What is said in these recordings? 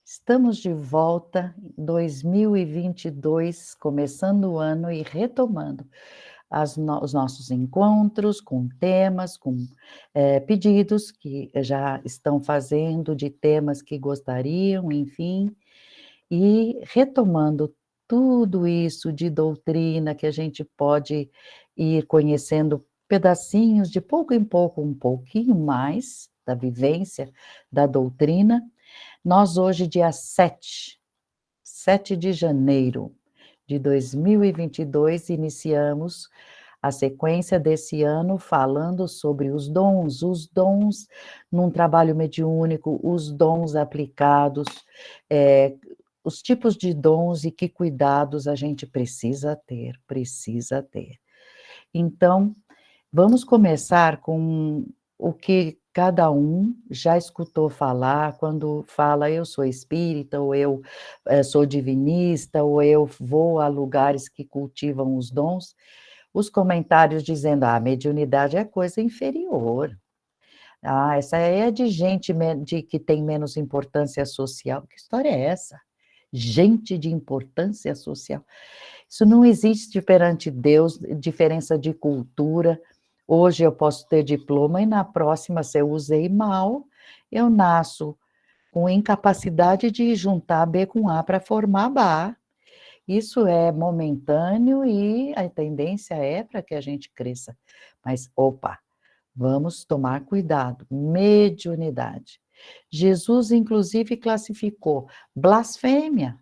Estamos de volta em 2022, começando o ano e retomando os nossos encontros com temas, com pedidos que já estão fazendo de temas que gostariam, enfim, e retomando tudo isso de doutrina que a gente pode ir conhecendo pedacinhos, de pouco em pouco, um pouquinho mais da vivência da doutrina. Nós hoje, dia 7 de janeiro de 2022, iniciamos a sequência desse ano falando sobre os dons num trabalho mediúnico, os dons aplicados, eh, os tipos de dons e que cuidados a gente precisa ter, precisa ter. Então, vamos começar com o que cada um já escutou falar quando fala: "Eu sou espírita", ou "Eu, sou divinista", ou "Eu vou a lugares que cultivam os dons", os comentários dizendo: "Ah, mediunidade é coisa inferior. Ah, essa aí é de gente de que tem menos importância social". Que história é essa? Gente de importância social? Isso não existe perante Deus, diferença de cultura. Hoje eu posso ter diploma e na próxima, se eu usei mal, eu nasço com incapacidade de juntar B com A para formar BA. Isso é momentâneo e a tendência é para que a gente cresça. Mas, opa, vamos tomar cuidado. Mediunidade. Jesus, inclusive, classificou blasfêmia.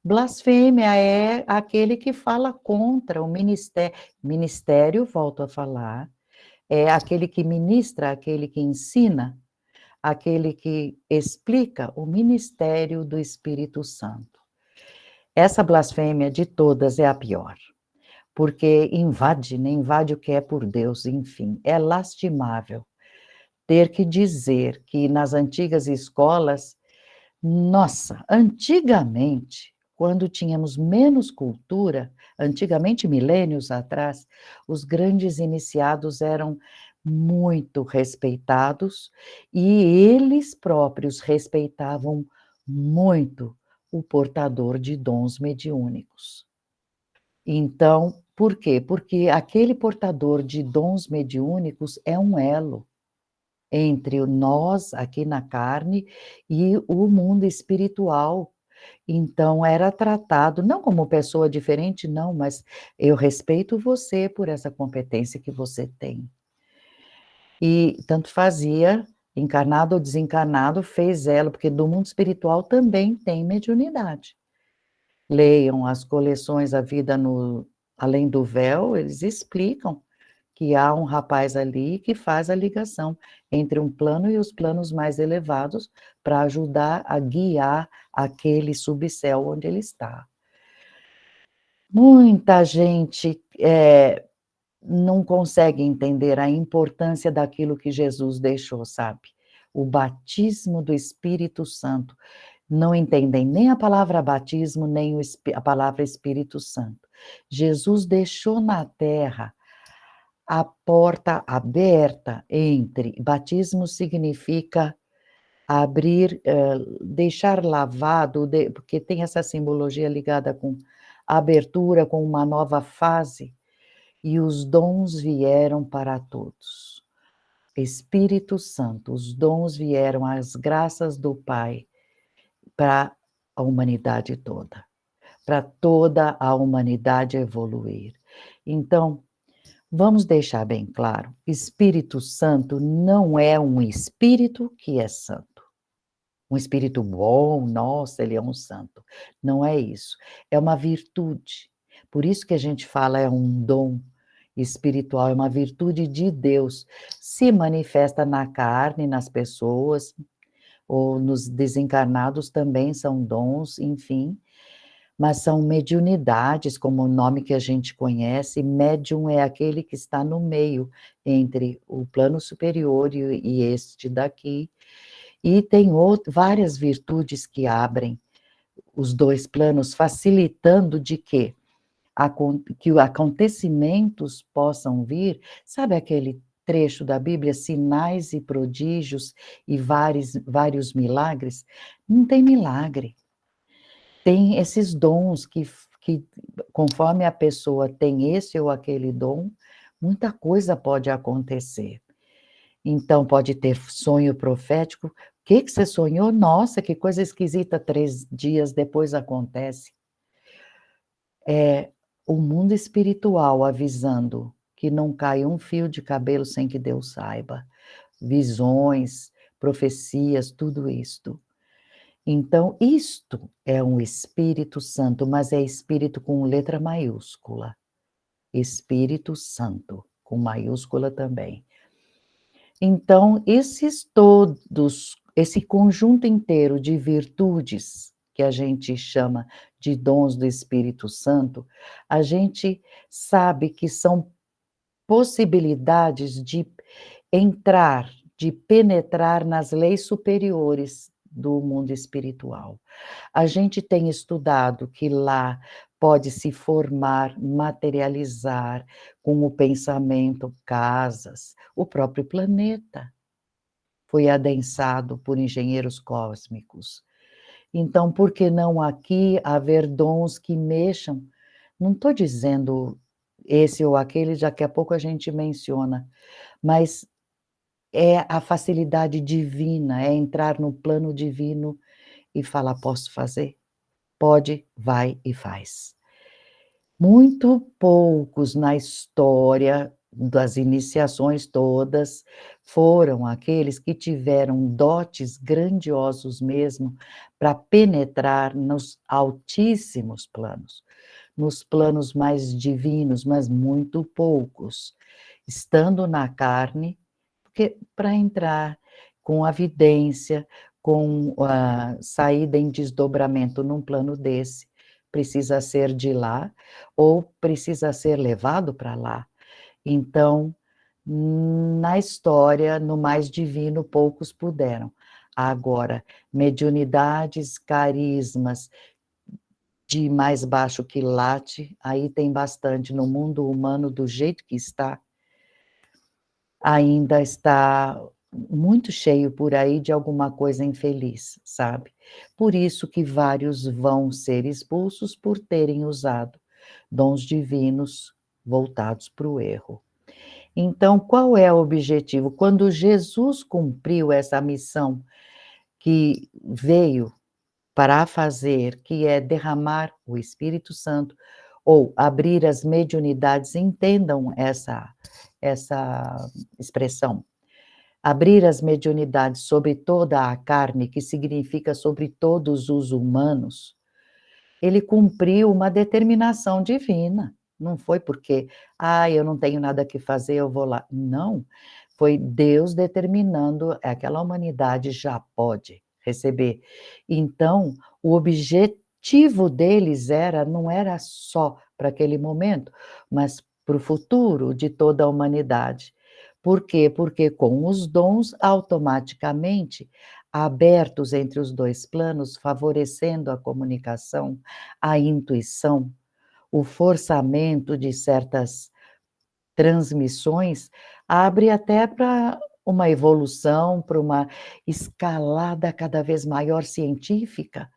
Blasfêmia é aquele que fala contra o ministério. Ministério, volto a falar, é aquele que ministra, aquele que ensina, aquele que explica o ministério do Espírito Santo. Essa blasfêmia de todas é a pior, porque invade, né, invade o que é por Deus, enfim, é lastimável ter que dizer que nas antigas escolas, nossa, antigamente, quando tínhamos menos cultura, antigamente, milênios atrás, os grandes iniciados eram muito respeitados e eles próprios respeitavam muito o portador de dons mediúnicos. Então, por quê? Porque aquele portador de dons mediúnicos é um elo entre o nós, aqui na carne, e o mundo espiritual. Então era tratado não como pessoa diferente, não, mas eu respeito você por essa competência que você tem. E tanto fazia, encarnado ou desencarnado, fez ela, porque do mundo espiritual também tem mediunidade. Leiam as coleções A Vida no Além do Véu, eles explicam que há um rapaz ali que faz a ligação entre um plano e os planos mais elevados para ajudar a guiar aquele subcéu onde ele está. Muita gente não consegue entender a importância daquilo que Jesus deixou, sabe? O batismo do Espírito Santo. Não entendem nem a palavra batismo, nem a palavra Espírito Santo. Jesus deixou na terra a porta aberta entre. Batismo significa abrir, deixar lavado, porque tem essa simbologia ligada com abertura, com uma nova fase, e os dons vieram para todos. Espírito Santo, os dons vieram, as graças do Pai, para a humanidade toda, para toda a humanidade evoluir. Então, vamos deixar bem claro, Espírito Santo não é um espírito que é santo. Um espírito bom, nossa, ele é um santo. Não é isso. É uma virtude. Por isso que a gente fala é um dom espiritual, é uma virtude de Deus. Se manifesta na carne, nas pessoas, ou nos desencarnados também são dons, enfim, mas são mediunidades, como o nome que a gente conhece. Médium é aquele que está no meio entre o plano superior e este daqui, e tem várias virtudes que abrem os dois planos, facilitando de que acontecimentos possam vir, sabe aquele trecho da Bíblia, sinais e prodígios e vários milagres, não tem milagre. Tem esses dons que conforme a pessoa tem esse ou aquele dom, muita coisa pode acontecer. Então pode ter sonho profético. O que você sonhou? Nossa, que coisa esquisita, 3 dias depois acontece. É o mundo espiritual avisando que não cai um fio de cabelo sem que Deus saiba. Visões, profecias, tudo isto. Então, isto é um Espírito Santo, mas é Espírito com letra maiúscula. Espírito Santo, com maiúscula também. Então, esse conjunto inteiro de virtudes, que a gente chama de dons do Espírito Santo, a gente sabe que são possibilidades de entrar, de penetrar nas leis superiores do mundo espiritual. A gente tem estudado que lá pode se formar, materializar com o pensamento, casas, o próprio planeta foi adensado por engenheiros cósmicos. Então, por que não aqui haver dons que mexam? Não estou dizendo esse ou aquele, daqui a pouco a gente menciona, mas é a facilidade divina, é entrar no plano divino e falar: "Posso fazer?". Pode, vai e faz. Muito poucos na história das iniciações todas foram aqueles que tiveram dotes grandiosos mesmo para penetrar nos altíssimos planos, nos planos mais divinos, mas muito poucos. Estando na carne, porque para entrar com a vidência, com a saída em desdobramento num plano desse, precisa ser de lá ou precisa ser levado para lá. Então, na história, no mais divino, poucos puderam. Agora, mediunidades, carismas de mais baixo quilate, aí tem bastante. No mundo humano, do jeito que está, ainda está muito cheio por aí de alguma coisa infeliz, sabe. Por isso que vários vão ser expulsos por terem usado dons divinos voltados para o erro. Então, qual é o objetivo? Quando Jesus cumpriu essa missão que veio para fazer, que é derramar o Espírito Santo, ou abrir as mediunidades, entendam essa expressão. Abrir as mediunidades sobre toda a carne, que significa sobre todos os humanos, ele cumpriu uma determinação divina. Não foi porque: "Ah, eu não tenho nada que fazer, eu vou lá". Não, foi Deus determinando, aquela humanidade já pode receber. Então, o objetivo deles não era só para aquele momento, mas para o futuro de toda a humanidade. Por quê? Porque com os dons, automaticamente, abertos entre os 2 planos, favorecendo a comunicação, a intuição, o forçamento de certas transmissões, abre até para uma evolução, para uma escalada cada vez maior científica.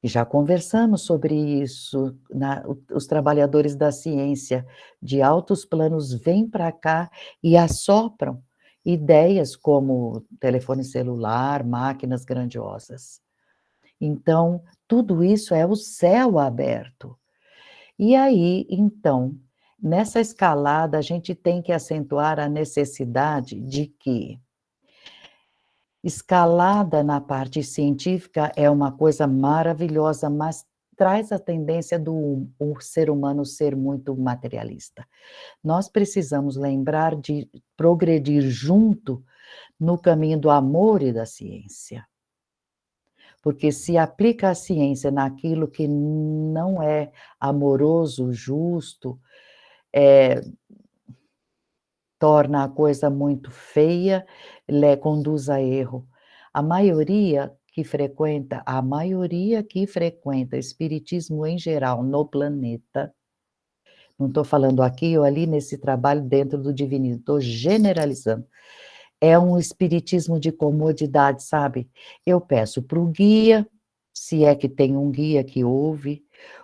E já conversamos sobre isso, os trabalhadores da ciência de altos planos vêm para cá e assopram ideias como telefone celular, máquinas grandiosas. Então, tudo isso é o céu aberto. E aí, então, nessa escalada, a gente tem que acentuar a necessidade de que escalada na parte científica é uma coisa maravilhosa, mas traz a tendência do o ser humano ser muito materialista. Nós precisamos lembrar de progredir junto no caminho do amor e da ciência. Porque se aplica a ciência naquilo que não é amoroso, justo, eh, torna a coisa muito feia, conduz a erro. A maioria que frequenta espiritismo em geral no planeta, Não estou falando aqui ou ali nesse trabalho dentro do divinismo, estou generalizando. É um espiritismo de comodidade, sabe. Eu peço para o guia, se é que tem um guia que ouve,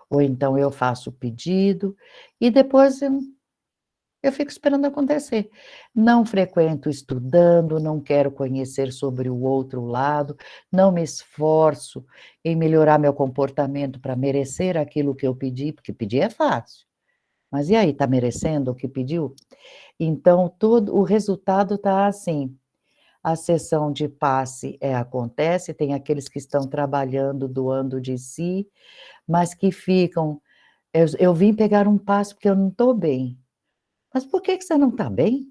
ou então eu faço o pedido, e depois eu fico esperando acontecer. Não frequento estudando, não quero conhecer sobre o outro lado, não me esforço em melhorar meu comportamento para merecer aquilo que eu pedi, porque pedir é fácil, mas e aí, está merecendo o que pediu? Então todo o resultado está assim, a sessão de passe, acontece, tem aqueles que estão trabalhando, doando de si, mas que ficam: "Eu vim pegar um passe porque eu não estou bem". Mas por que que você não está bem?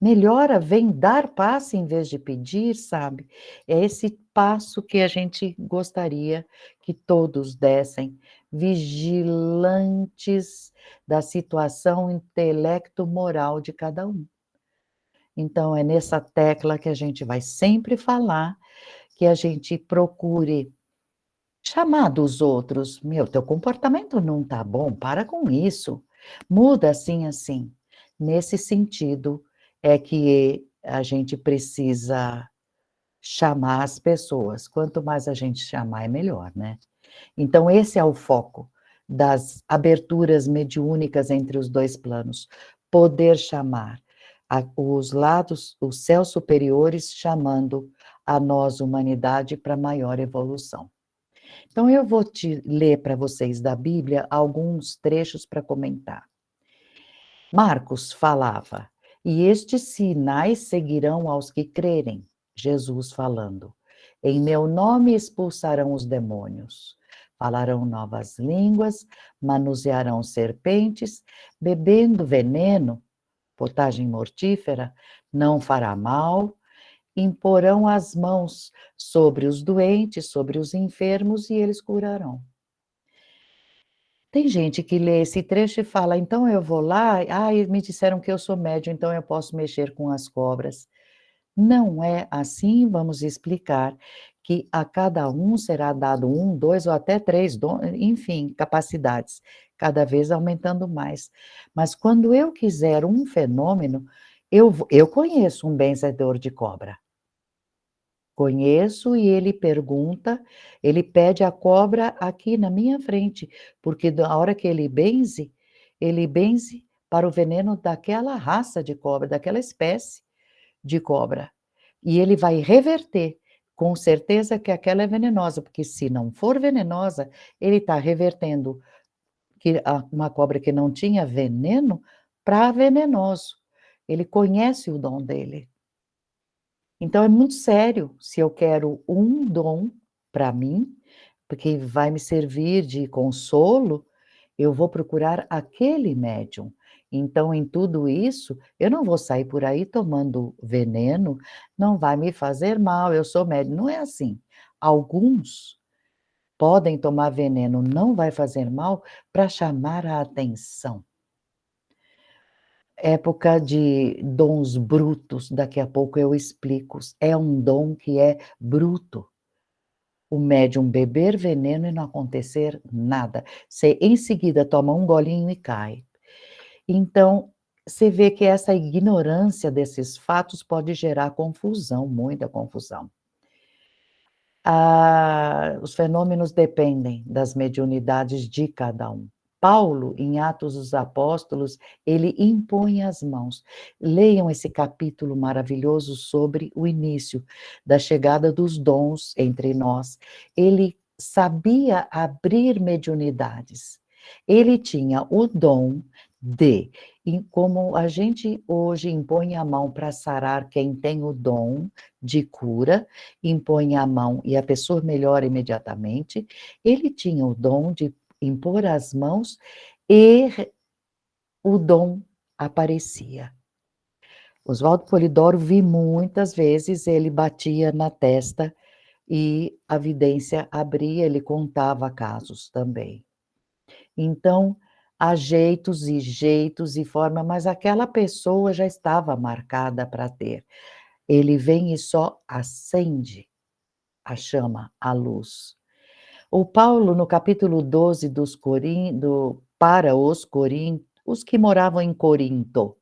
Melhora, vem dar passe em vez de pedir, sabe. É esse passo que a gente gostaria que todos dessem, vigilantes da situação intelecto-moral de cada um. Então é nessa tecla que a gente vai sempre falar, que a gente procure chamar dos outros: "Meu, teu comportamento não está bom, para com isso, muda assim, assim". Nesse sentido, é que a gente precisa chamar as pessoas, quanto mais a gente chamar é melhor, né. Então esse é o foco das aberturas mediúnicas entre os 2 planos, poder chamar os lados, os céus superiores chamando a nós humanidade para maior evolução. Então eu vou te ler para vocês da Bíblia alguns trechos para comentar. Marcos falava: "E estes sinais seguirão aos que crerem", Jesus falando: "Em meu nome expulsarão os demônios, falarão novas línguas, manusearão serpentes, bebendo veneno, potagem mortífera, não fará mal, imporão as mãos sobre os doentes, sobre os enfermos e eles curarão". Tem gente que lê esse trecho e fala: "Então eu vou lá, ai, me disseram que eu sou médium, então eu posso mexer com as cobras". Não é assim, vamos explicar que a cada um será dado um, 2 ou até 3 enfim, capacidades, cada vez aumentando mais. Mas quando eu quiser um fenômeno, eu conheço um benzedor de cobra. Conheço e ele pergunta, ele pede a cobra aqui na minha frente, porque da hora que ele benze para o veneno daquela raça de cobra, daquela espécie de cobra. E ele vai reverter, com certeza que aquela é venenosa, porque se não for venenosa, ele está revertendo que uma cobra que não tinha veneno para venenoso. Ele conhece o dom dele. Então é muito sério, se eu quero um dom para mim, porque vai me servir de consolo, eu vou procurar aquele médium. Então em tudo isso, eu não vou sair por aí tomando veneno, não vai me fazer mal, eu sou médium, não é assim. Alguns podem tomar veneno, não vai fazer mal, para chamar a atenção. Época de dons brutos, daqui a pouco eu explico, é um dom que é bruto. O médium beber veneno e não acontecer nada, você em seguida toma um golinho e cai. Então, você vê que essa ignorância desses fatos pode gerar confusão, muita confusão. Os fenômenos dependem das mediunidades de cada um. Paulo, em Atos dos Apóstolos, ele impõe as mãos. Leiam esse capítulo maravilhoso sobre o início da chegada dos dons entre nós. Ele sabia abrir mediunidades. Ele tinha o dom de, como a gente hoje impõe a mão para sarar quem tem o dom de cura, impõe a mão e a pessoa melhora imediatamente, ele tinha o dom de impor as mãos e o dom aparecia. Oswaldo Polidoro vi muitas vezes, ele batia na testa e a vidência abria, ele contava casos também. Então, há jeitos e forma, mas aquela pessoa já estava marcada para ter. Ele vem e só acende a chama, a luz. O Paulo, no capítulo 12 dos para os que moravam em Corinto.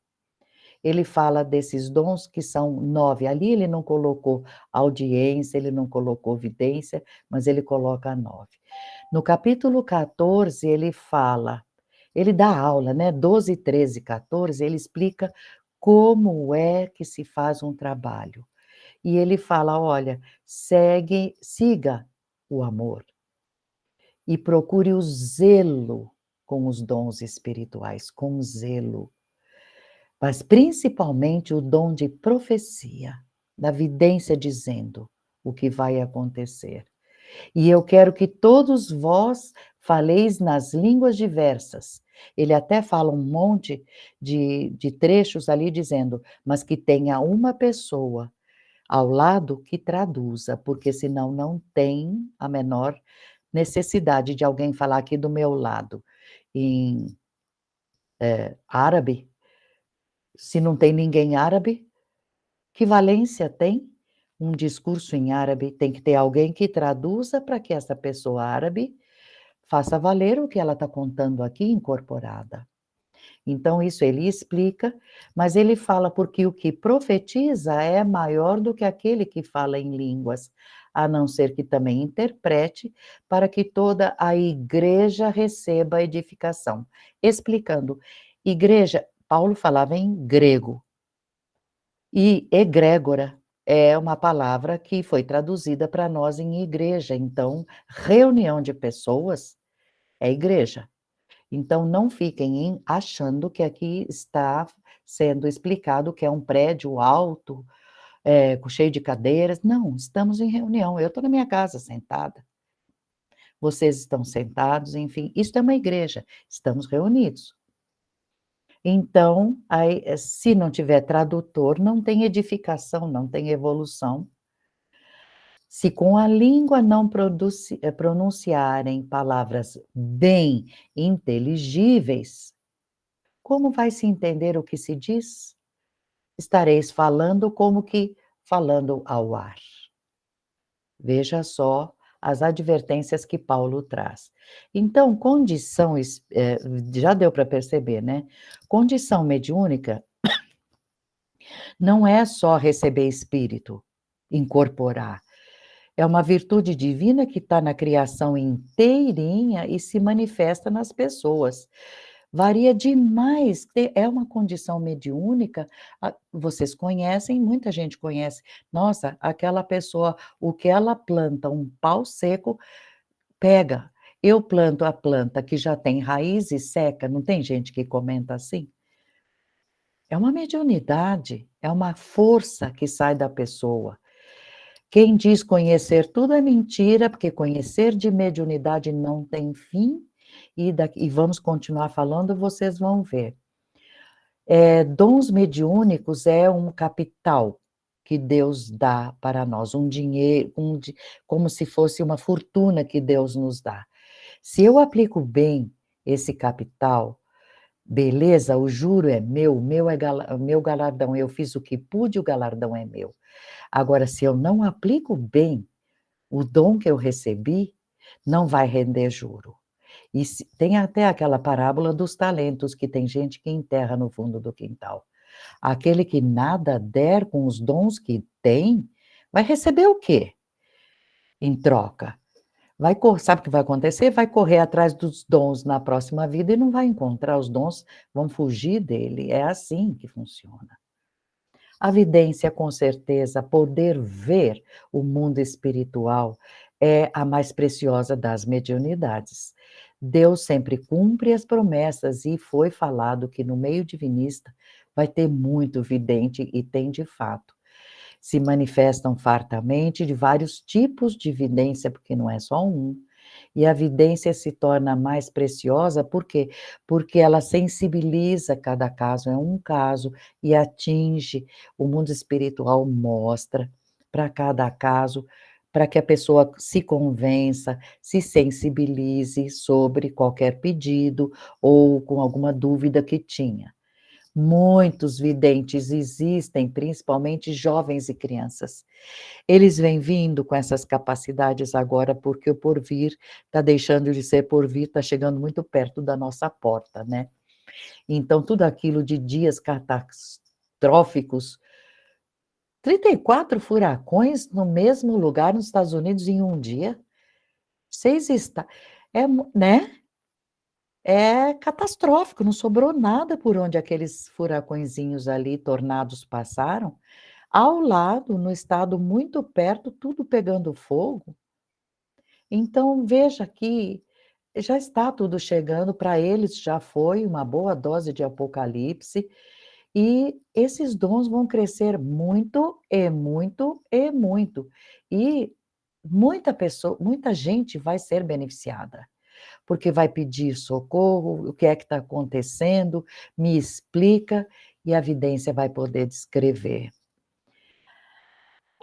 Ele fala desses dons que são 9. Ali ele não colocou audiência, ele não colocou vidência, mas ele coloca 9. No capítulo 14, ele dá aula, né? 12, 13, 14, ele explica como é que se faz um trabalho. E ele fala: olha, siga o amor e procure o zelo com os dons espirituais, com zelo. Mas principalmente o dom de profecia, da vidência dizendo o que vai acontecer. E eu quero que todos vós faleis nas línguas diversas. Ele até fala um monte de trechos ali dizendo, mas que tenha uma pessoa ao lado que traduza, porque senão não tem a menor necessidade de alguém falar aqui do meu lado em árabe. Se não tem ninguém árabe, que valência tem um discurso em árabe? Tem que ter alguém que traduza para que essa pessoa árabe faça valer o que ela está contando aqui incorporada. Então, isso ele explica, mas ele fala porque o que profetiza é maior do que aquele que fala em línguas, a não ser que também interprete, para que toda a igreja receba a edificação. Explicando, igreja, Paulo falava em grego, e egrégora é uma palavra que foi traduzida para nós em igreja, então, reunião de pessoas é igreja. Então, não fiquem achando que aqui está sendo explicado que é um prédio alto, cheio de cadeiras. Não, estamos em reunião. Eu estou na minha casa sentada. Vocês estão sentados, enfim, isso é uma igreja. Estamos reunidos. Então, aí, se não tiver tradutor, não tem edificação, não tem evolução. Se com a língua não pronunciarem palavras bem inteligíveis, como vai se entender o que se diz? Estareis falando como que falando ao ar. Veja só as advertências que Paulo traz. Então, já deu para perceber, né? Condição mediúnica não é só receber espírito, incorporar. É uma virtude divina que está na criação inteirinha e se manifesta nas pessoas. Varia demais, é uma condição mediúnica, vocês conhecem, muita gente conhece. Nossa, aquela pessoa, o que ela planta, um pau seco, pega. Eu planto a planta que já tem raiz e seca, não tem gente que comenta assim? É uma mediunidade, é uma força que sai da pessoa. Quem diz conhecer tudo é mentira, porque conhecer de mediunidade não tem fim, e vamos continuar falando, vocês vão ver. Dons mediúnicos é um capital que Deus dá para nós, um dinheiro, como se fosse uma fortuna que Deus nos dá. Se eu aplico bem esse capital, beleza, o juro é meu, meu galardão, eu fiz o que pude, o galardão é meu. Agora, se eu não aplico bem o dom que eu recebi, não vai render juro. E tem até aquela parábola dos talentos, que tem gente que enterra no fundo do quintal. Aquele que nada der com os dons que tem, vai receber o quê em troca? Sabe o que vai acontecer? Vai correr atrás dos dons na próxima vida e não vai encontrar os dons, vão fugir dele. É assim que funciona. A vidência, com certeza, poder ver o mundo espiritual é a mais preciosa das mediunidades. Deus sempre cumpre as promessas e foi falado que no meio divinista vai ter muito vidente, e tem de fato. Se manifestam fartamente de vários tipos de vidência, porque não é só um. E a vidência se torna mais preciosa, por quê? Porque ela sensibiliza cada caso, é um caso, e atinge, o mundo espiritual mostra para cada caso, para que a pessoa se convença, se sensibilize sobre qualquer pedido ou com alguma dúvida que tinha. Muitos videntes existem, principalmente jovens e crianças. Eles vêm vindo com essas capacidades agora, porque o porvir está deixando de ser porvir, está chegando muito perto da nossa porta, né. Então tudo aquilo de dias catastróficos, 34 furacões no mesmo lugar nos Estados Unidos em um dia, 6 esta é mu né, é catastrófico, não sobrou nada por onde aqueles furacõezinhos ali, tornados passaram. Ao lado, no estado muito perto, tudo pegando fogo. Então veja que já está tudo chegando, para eles já foi uma boa dose de apocalipse, e esses dons vão crescer muito, e muito, e muito. E muita gente vai ser beneficiada, porque vai pedir socorro, o que é que está acontecendo, me explica, e a vidência vai poder descrever.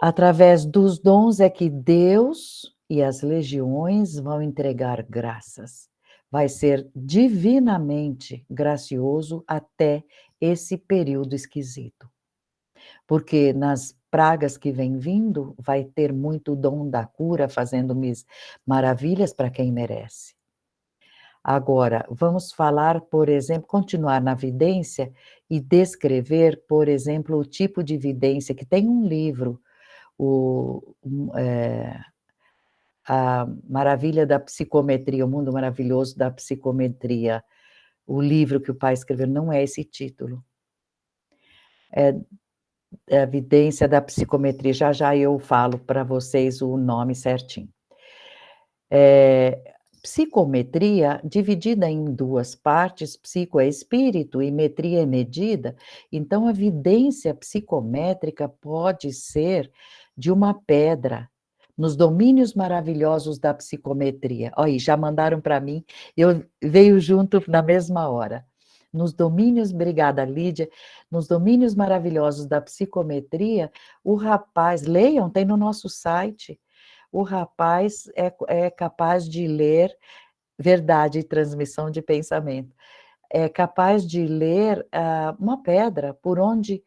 Através dos dons é que Deus e as legiões vão entregar graças. Vai ser divinamente gracioso até esse período esquisito, porque nas pragas que vem vindo, vai ter muito dom da cura, fazendo maravilhas para quem merece. Agora, vamos falar, por exemplo, continuar na vidência e descrever, por exemplo, o tipo de vidência, que tem um livro, A Maravilha da Psicometria, O Mundo Maravilhoso da Psicometria. O livro que o pai escreveu não é esse título, é A Vidência da Psicometria, já já eu falo para vocês o nome certinho. Psicometria, dividida em 2 partes, psico é espírito e metria é medida, então a vidência psicométrica pode ser de uma pedra, nos domínios maravilhosos da psicometria. Olha aí, já mandaram para mim, eu veio junto na mesma hora. Nos domínios, obrigada Lídia, nos domínios maravilhosos da psicometria, o rapaz, leiam, tem no nosso site, o rapaz é capaz de ler verdade e transmissão de pensamento. É capaz de ler, uma pedra, por onde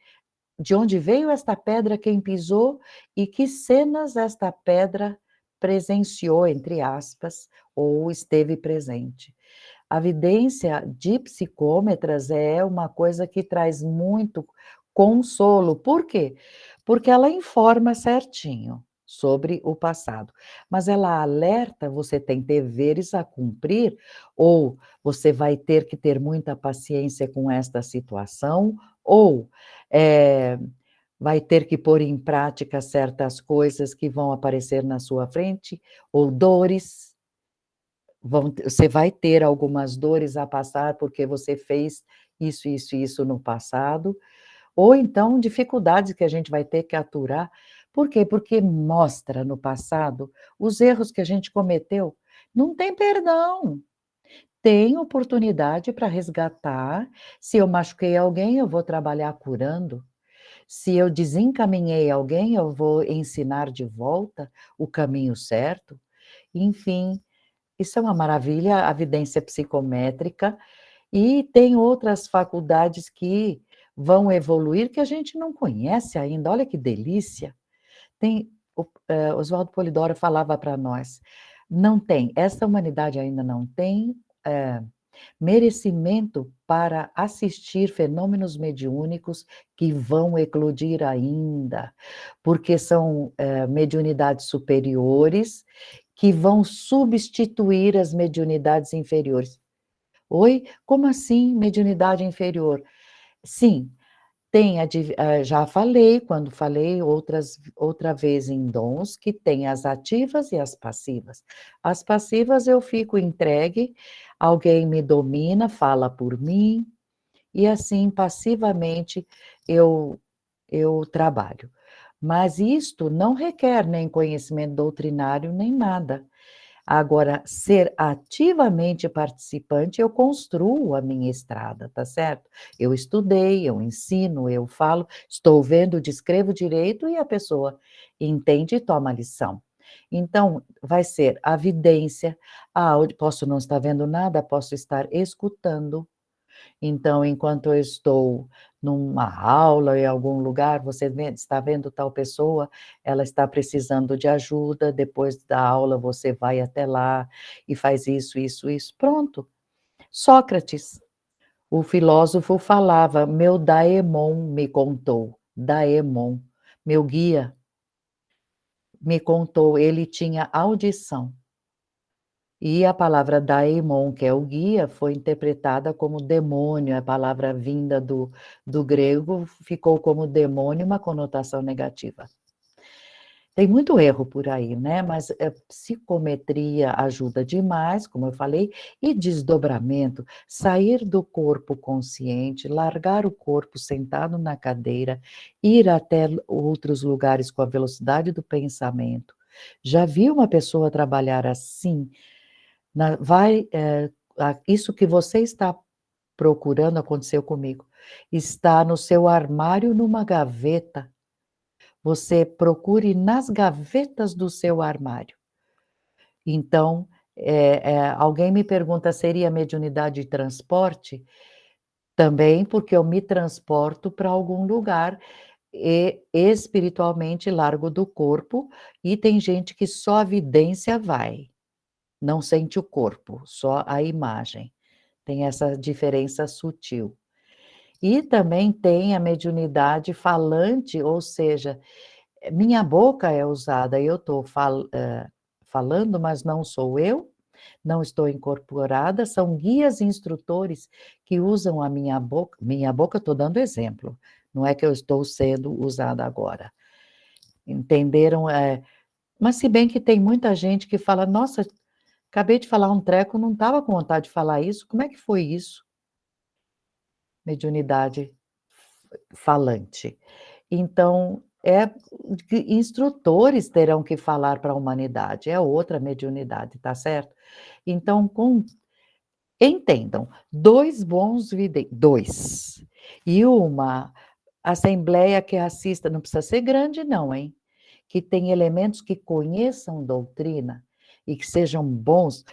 de onde veio esta pedra, quem pisou e que cenas esta pedra presenciou, entre aspas, ou esteve presente. A vidência de psicômetras é uma coisa que traz muito consolo. Por quê? Porque ela informa certinho sobre o passado, mas ela alerta, você tem deveres a cumprir, ou você vai ter que ter muita paciência com esta situação, ou, eh, vai ter que pôr em prática certas coisas que vão aparecer na sua frente, ou dores. Você vai ter algumas dores a passar, porque você fez isso, isso e isso no passado, ou então dificuldades que a gente vai ter que aturar. Por quê? Porque mostra no passado os erros que a gente cometeu. Não tem perdão, tem oportunidade para resgatar. Se eu machuquei alguém, eu vou trabalhar curando. Se eu desencaminhei alguém, eu vou ensinar de volta o caminho certo. Enfim, isso é uma maravilha, a vidência psicométrica, e tem outras faculdades que vão evoluir que a gente não conhece ainda, olha que delícia. Tem Oswaldo Polidoro falava para nós, não tem, essa humanidade ainda não tem, merecimento para assistir fenômenos mediúnicos que vão eclodir ainda, porque são, mediunidades superiores que vão substituir as mediunidades inferiores. Oi? Como assim mediunidade inferior? Sim, tem já falei, quando falei outra vez em dons, que tem as ativas e as passivas. As passivas eu fico entregue, alguém me domina, fala por mim, e assim passivamente eu eu trabalho. Mas isto não requer nem conhecimento doutrinário, nem nada. Agora, ser ativamente participante, eu construo a minha estrada, tá certo? Eu estudei, eu ensino, eu falo, estou vendo, descrevo direito e a pessoa entende e toma a lição. Então, vai ser a vidência, onde posso não estar vendo nada, posso estar escutando. Então, enquanto eu estou numa aula, em algum lugar, está vendo tal pessoa, ela está precisando de ajuda, depois da aula você vai até lá e faz isso, isso, isso, pronto. Sócrates, o filósofo falava, meu daemon me contou, daemon, meu guia me contou, ele tinha audição. E a palavra daimon, que é o guia, foi interpretada como demônio, a palavra vinda do grego ficou como demônio, uma conotação negativa. Tem muito erro por aí, né, mas, psicometria ajuda demais, como eu falei, e desdobramento, sair do corpo consciente, largar o corpo sentado na cadeira, ir até outros lugares com a velocidade do pensamento. Já vi uma pessoa trabalhar assim? Isso que você está procurando aconteceu comigo. Está no seu armário, numa gaveta. Você procure nas gavetas do seu armário. Então, alguém me pergunta: "Seria mediunidade de transporte?" Também, porque eu me transporto para algum lugar e espiritualmente largo do corpo, e tem gente que só a vidência vai, não sente o corpo, só a imagem. Tem essa diferença sutil. E também tem a mediunidade falante, ou seja, minha boca é usada, eu estou falando, mas não sou eu, não estou incorporada, são guias instrutores que usam a minha boca, estou dando exemplo, não é que eu estou sendo usada agora. Entenderam? Mas se bem que tem muita gente que fala: "Nossa, acabei de falar um treco, não estava com vontade de falar isso, como é que foi isso?" Mediunidade falante. Então, que instrutores terão que falar para a humanidade, é outra mediunidade, tá certo? Então, entendam, 2 bons viden 2, e uma assembleia que assista, não precisa ser grande não, hein, que tem elementos que conheçam doutrina e que sejam bons,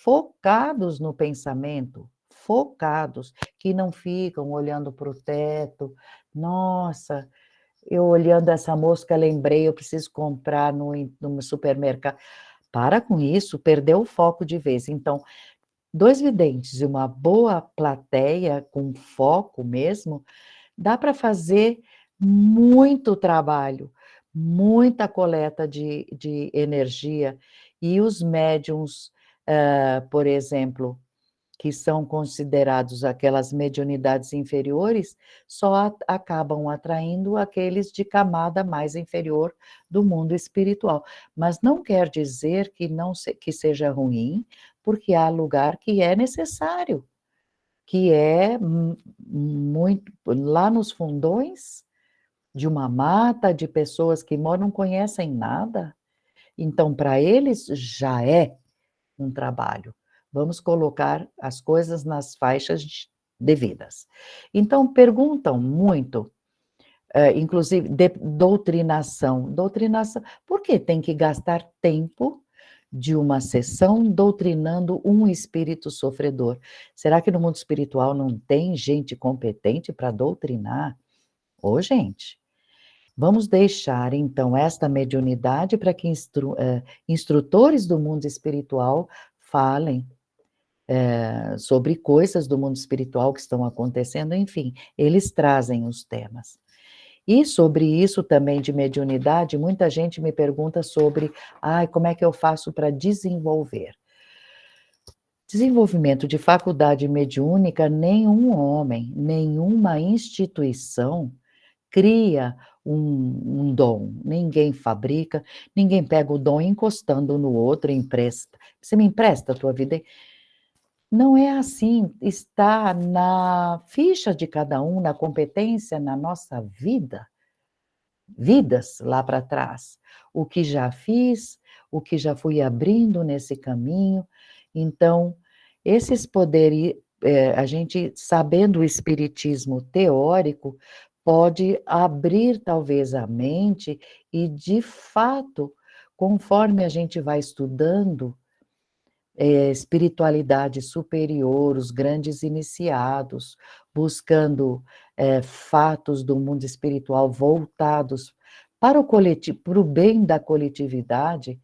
focados no pensamento, focados, que não ficam olhando para o teto. "Nossa, eu olhando essa mosca lembrei, eu preciso comprar no supermercado." Para com isso, perdeu o foco de vez. Então, 2 videntes e uma boa plateia com foco mesmo, dá para fazer muito trabalho, muita coleta de energia, e os médiuns, por exemplo, que são considerados aquelas mediunidades inferiores, só acabam atraindo aqueles de camada mais inferior do mundo espiritual. Mas não quer dizer que não se que seja ruim, porque há lugar que é necessário, que é muito lá nos fundões de uma mata, de pessoas que moram, não conhecem nada, então para eles já é um trabalho. Vamos colocar as coisas nas faixas devidas. Então perguntam muito, inclusive doutrinação. Doutrinação, por que tem que gastar tempo de uma sessão doutrinando um espírito sofredor? Será que no mundo espiritual não tem gente competente para doutrinar? Ô gente, vamos deixar então esta mediunidade para que instrutores do mundo espiritual falem sobre coisas do mundo espiritual que estão acontecendo, enfim, eles trazem os temas. E sobre isso também de mediunidade, muita gente me pergunta sobre: "Ai, como é que eu faço para desenvolver?" Desenvolvimento de faculdade mediúnica, nenhum homem, nenhuma instituição cria um dom, ninguém fabrica, ninguém pega o dom encostando no outro e empresta. "Você me empresta a tua vida?" Não é assim, está na ficha de cada um, na competência, na nossa vidas lá para trás. O que já fiz, o que já fui abrindo nesse caminho. Então, esses poderes, a gente sabendo o espiritismo teórico, pode abrir talvez a mente e, de fato, conforme a gente vai estudando, espiritualidade superior, os grandes iniciados, buscando, fatos do mundo espiritual voltados para o coletivo, para o bem da coletividade,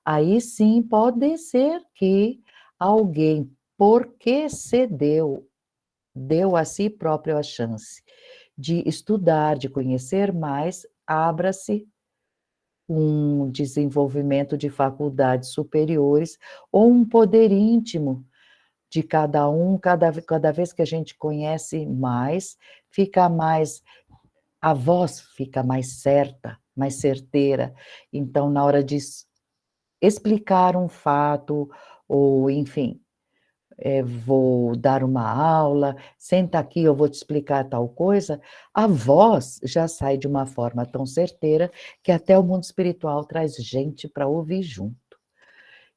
aí sim pode ser que alguém, porque cedeu, deu a si próprio a chance de estudar, de conhecer mais, abra-se um desenvolvimento de faculdades superiores ou um poder íntimo de cada um, cada vez que a gente conhece mais, fica mais, a voz fica mais certa, mais certeira. Então, na hora de explicar um fato, ou enfim, vou dar uma aula, senta aqui, eu vou te explicar tal coisa, a voz já sai de uma forma tão certeira que até o mundo espiritual traz gente para ouvir junto.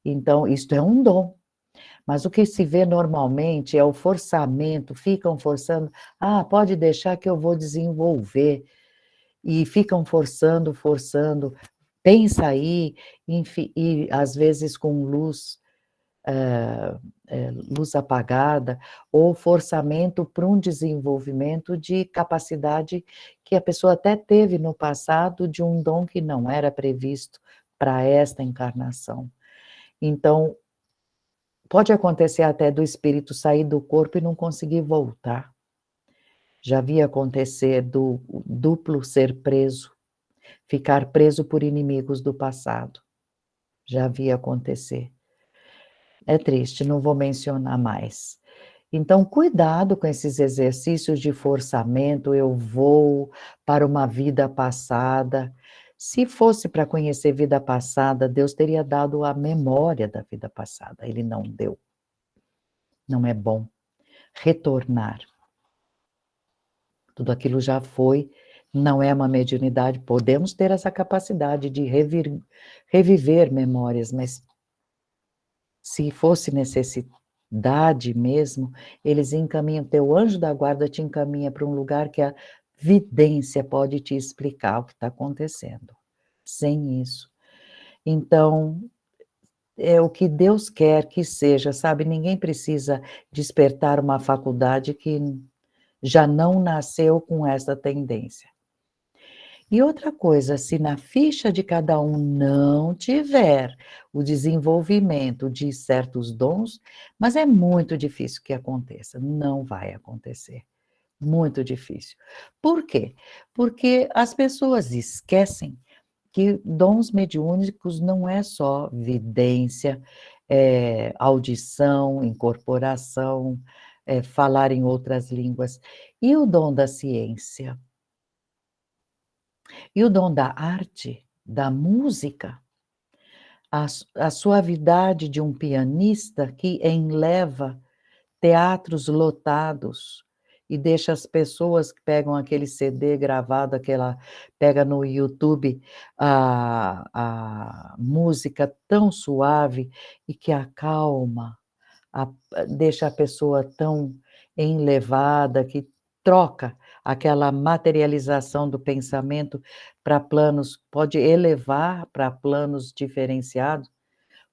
Então, isto é um dom. Mas o que se vê normalmente é o forçamento, ficam forçando, pode deixar que eu vou desenvolver, e ficam forçando, forçando, pensa aí, enfim, e às vezes com luz, luz apagada, ou forçamento para um desenvolvimento de capacidade que a pessoa até teve no passado, de um dom que não era previsto para esta encarnação. Então, pode acontecer até do espírito sair do corpo e não conseguir voltar. Já vi acontecer do duplo ser preso, ficar preso por inimigos do passado. Já vi acontecer. É triste, não vou mencionar mais. Então, cuidado com esses exercícios de forçamento, eu vou para uma vida passada. Se fosse para conhecer vida passada, Deus teria dado a memória da vida passada, Ele não deu. Não é bom retornar. Tudo aquilo já foi, não é uma mediunidade, podemos ter essa capacidade de reviver memórias, mas se fosse necessidade mesmo, eles encaminham, teu anjo da guarda te encaminha para um lugar que a vidência pode te explicar o que está acontecendo. Sem isso. Então, é o que Deus quer que seja, sabe? Ninguém precisa despertar uma faculdade que já não nasceu com essa tendência. E outra coisa, se na ficha de cada um não tiver o desenvolvimento de certos dons, mas é muito difícil que aconteça, não vai acontecer, muito difícil. Por quê? Porque as pessoas esquecem que dons mediúnicos não é só vidência, audição, incorporação, falar em outras línguas. E o dom da ciência? E o dom da arte, da música, a suavidade de um pianista que enleva teatros lotados e deixa as pessoas que pegam aquele CD gravado, pega no YouTube a música tão suave e que acalma, a deixa a pessoa tão enlevada, que troca aquela materialização do pensamento para planos, pode elevar para planos diferenciados.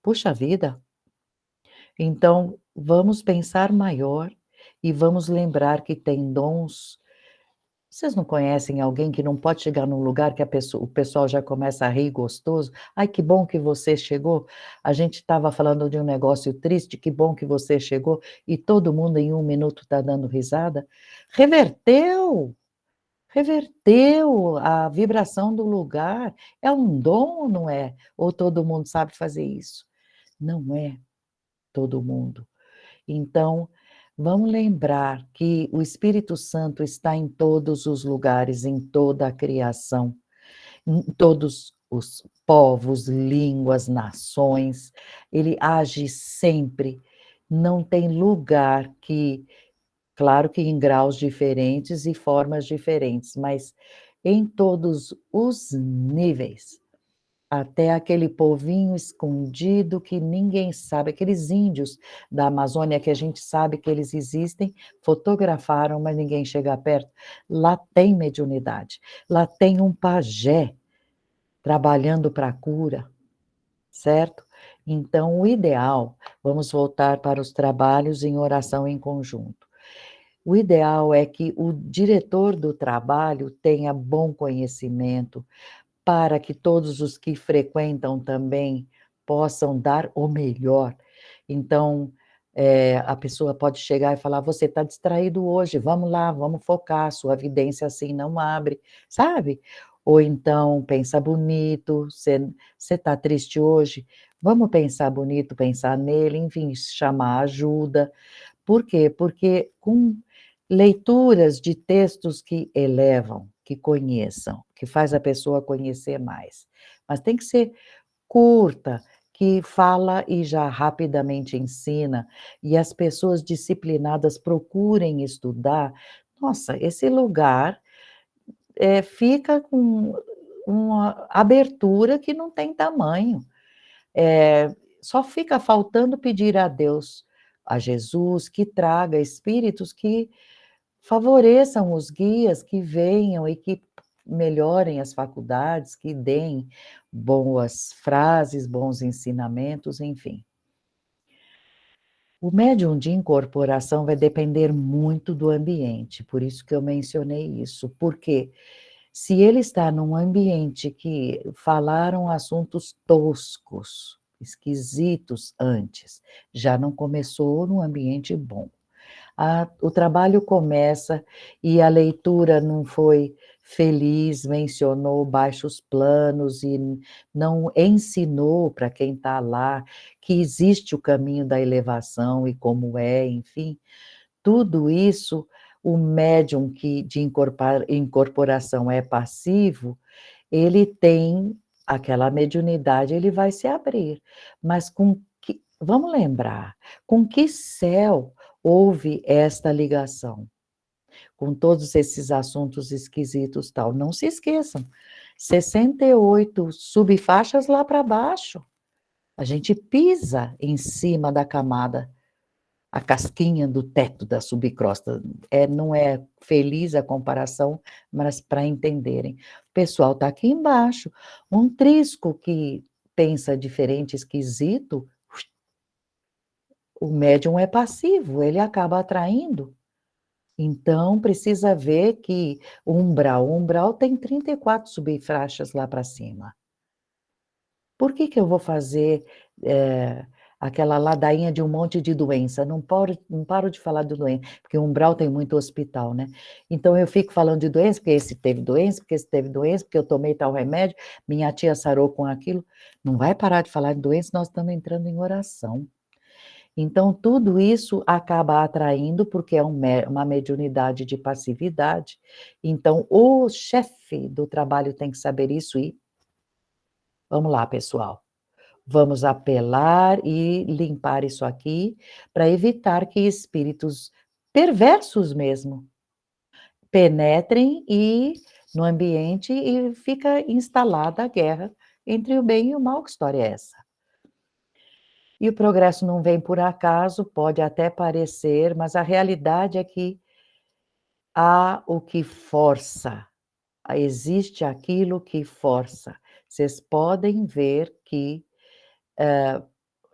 Puxa vida! Então, vamos pensar maior e vamos lembrar que tem dons. Vocês não conhecem alguém que não pode chegar num lugar que o pessoal já começa a rir gostoso? "Ai, que bom que você chegou. A gente estava falando de um negócio triste, que bom que você chegou", e todo mundo em 1 minuto está dando risada. Reverteu, reverteu a vibração do lugar. É um dom ou não é? Ou todo mundo sabe fazer isso? Não é todo mundo. Então, vamos lembrar que o Espírito Santo está em todos os lugares, em toda a criação, em todos os povos, línguas, nações, ele age sempre, não tem lugar que, claro que em graus diferentes e formas diferentes, mas em todos os níveis. Até aquele povinho escondido que ninguém sabe, aqueles índios da Amazônia que a gente sabe que eles existem, fotografaram, mas ninguém chega perto. Lá tem mediunidade, lá tem um pajé trabalhando para a cura, certo? Então, o ideal, vamos voltar para os trabalhos em oração em conjunto. O ideal é que o diretor do trabalho tenha bom conhecimento, para que todos os que frequentam também possam dar o melhor. Então, a pessoa pode chegar e falar: "Você está distraído hoje, vamos lá, vamos focar, sua vidência assim não abre", sabe? Ou então: "Pensa bonito, você está triste hoje? Vamos pensar bonito, pensar nele", enfim, chamar ajuda. Por quê? Porque com leituras de textos que elevam, que conheçam, que faz a pessoa conhecer mais. Mas tem que ser curta, que fala e já rapidamente ensina, e as pessoas disciplinadas procurem estudar. Nossa, esse lugar, fica com uma abertura que não tem tamanho. Só fica faltando pedir a Deus, a Jesus, que traga espíritos que favoreçam os guias, que venham e que melhorem as faculdades, que deem boas frases, bons ensinamentos, enfim. O médium de incorporação vai depender muito do ambiente, por isso que eu mencionei isso, porque se ele está num ambiente que falaram assuntos toscos, esquisitos antes, já não começou num ambiente bom. O trabalho começa e a leitura não foi feliz, mencionou baixos planos e não ensinou para quem está lá que existe o caminho da elevação e como é, enfim. Tudo isso, o médium que de incorporação é passivo, ele tem aquela mediunidade, ele vai se abrir, mas com que vamos lembrar, com que céu houve esta ligação? Com todos esses assuntos esquisitos, tal. Não se esqueçam, 68 subfaixas lá para baixo, a gente pisa em cima da camada, a casquinha do teto da subcrosta, não é feliz a comparação, mas para entenderem. O pessoal está aqui embaixo, um trisco que pensa diferente, esquisito, o médium é passivo, ele acaba atraindo. Então precisa ver que o umbral tem 34 subfaixas lá para cima. Por que que eu vou fazer, aquela ladainha de um monte de doença? Não paro de falar de doença, porque o umbral tem muito hospital, né. Então eu fico falando de doença, porque esse teve doença, porque esse teve doença, porque eu tomei tal remédio, minha tia sarou com aquilo. Não vai parar de falar de doença, nós estamos entrando em oração. Então tudo isso acaba atraindo, porque é uma mediunidade de passividade, então o chefe do trabalho tem que saber isso e vamos lá pessoal. Vamos apelar e limpar isso aqui, para evitar que espíritos perversos mesmo, penetrem no ambiente e fica instalada a guerra entre o bem e o mal, que história é essa? E o progresso não vem por acaso, pode até parecer, mas a realidade é que há o que força, existe aquilo que força. Vocês podem ver que,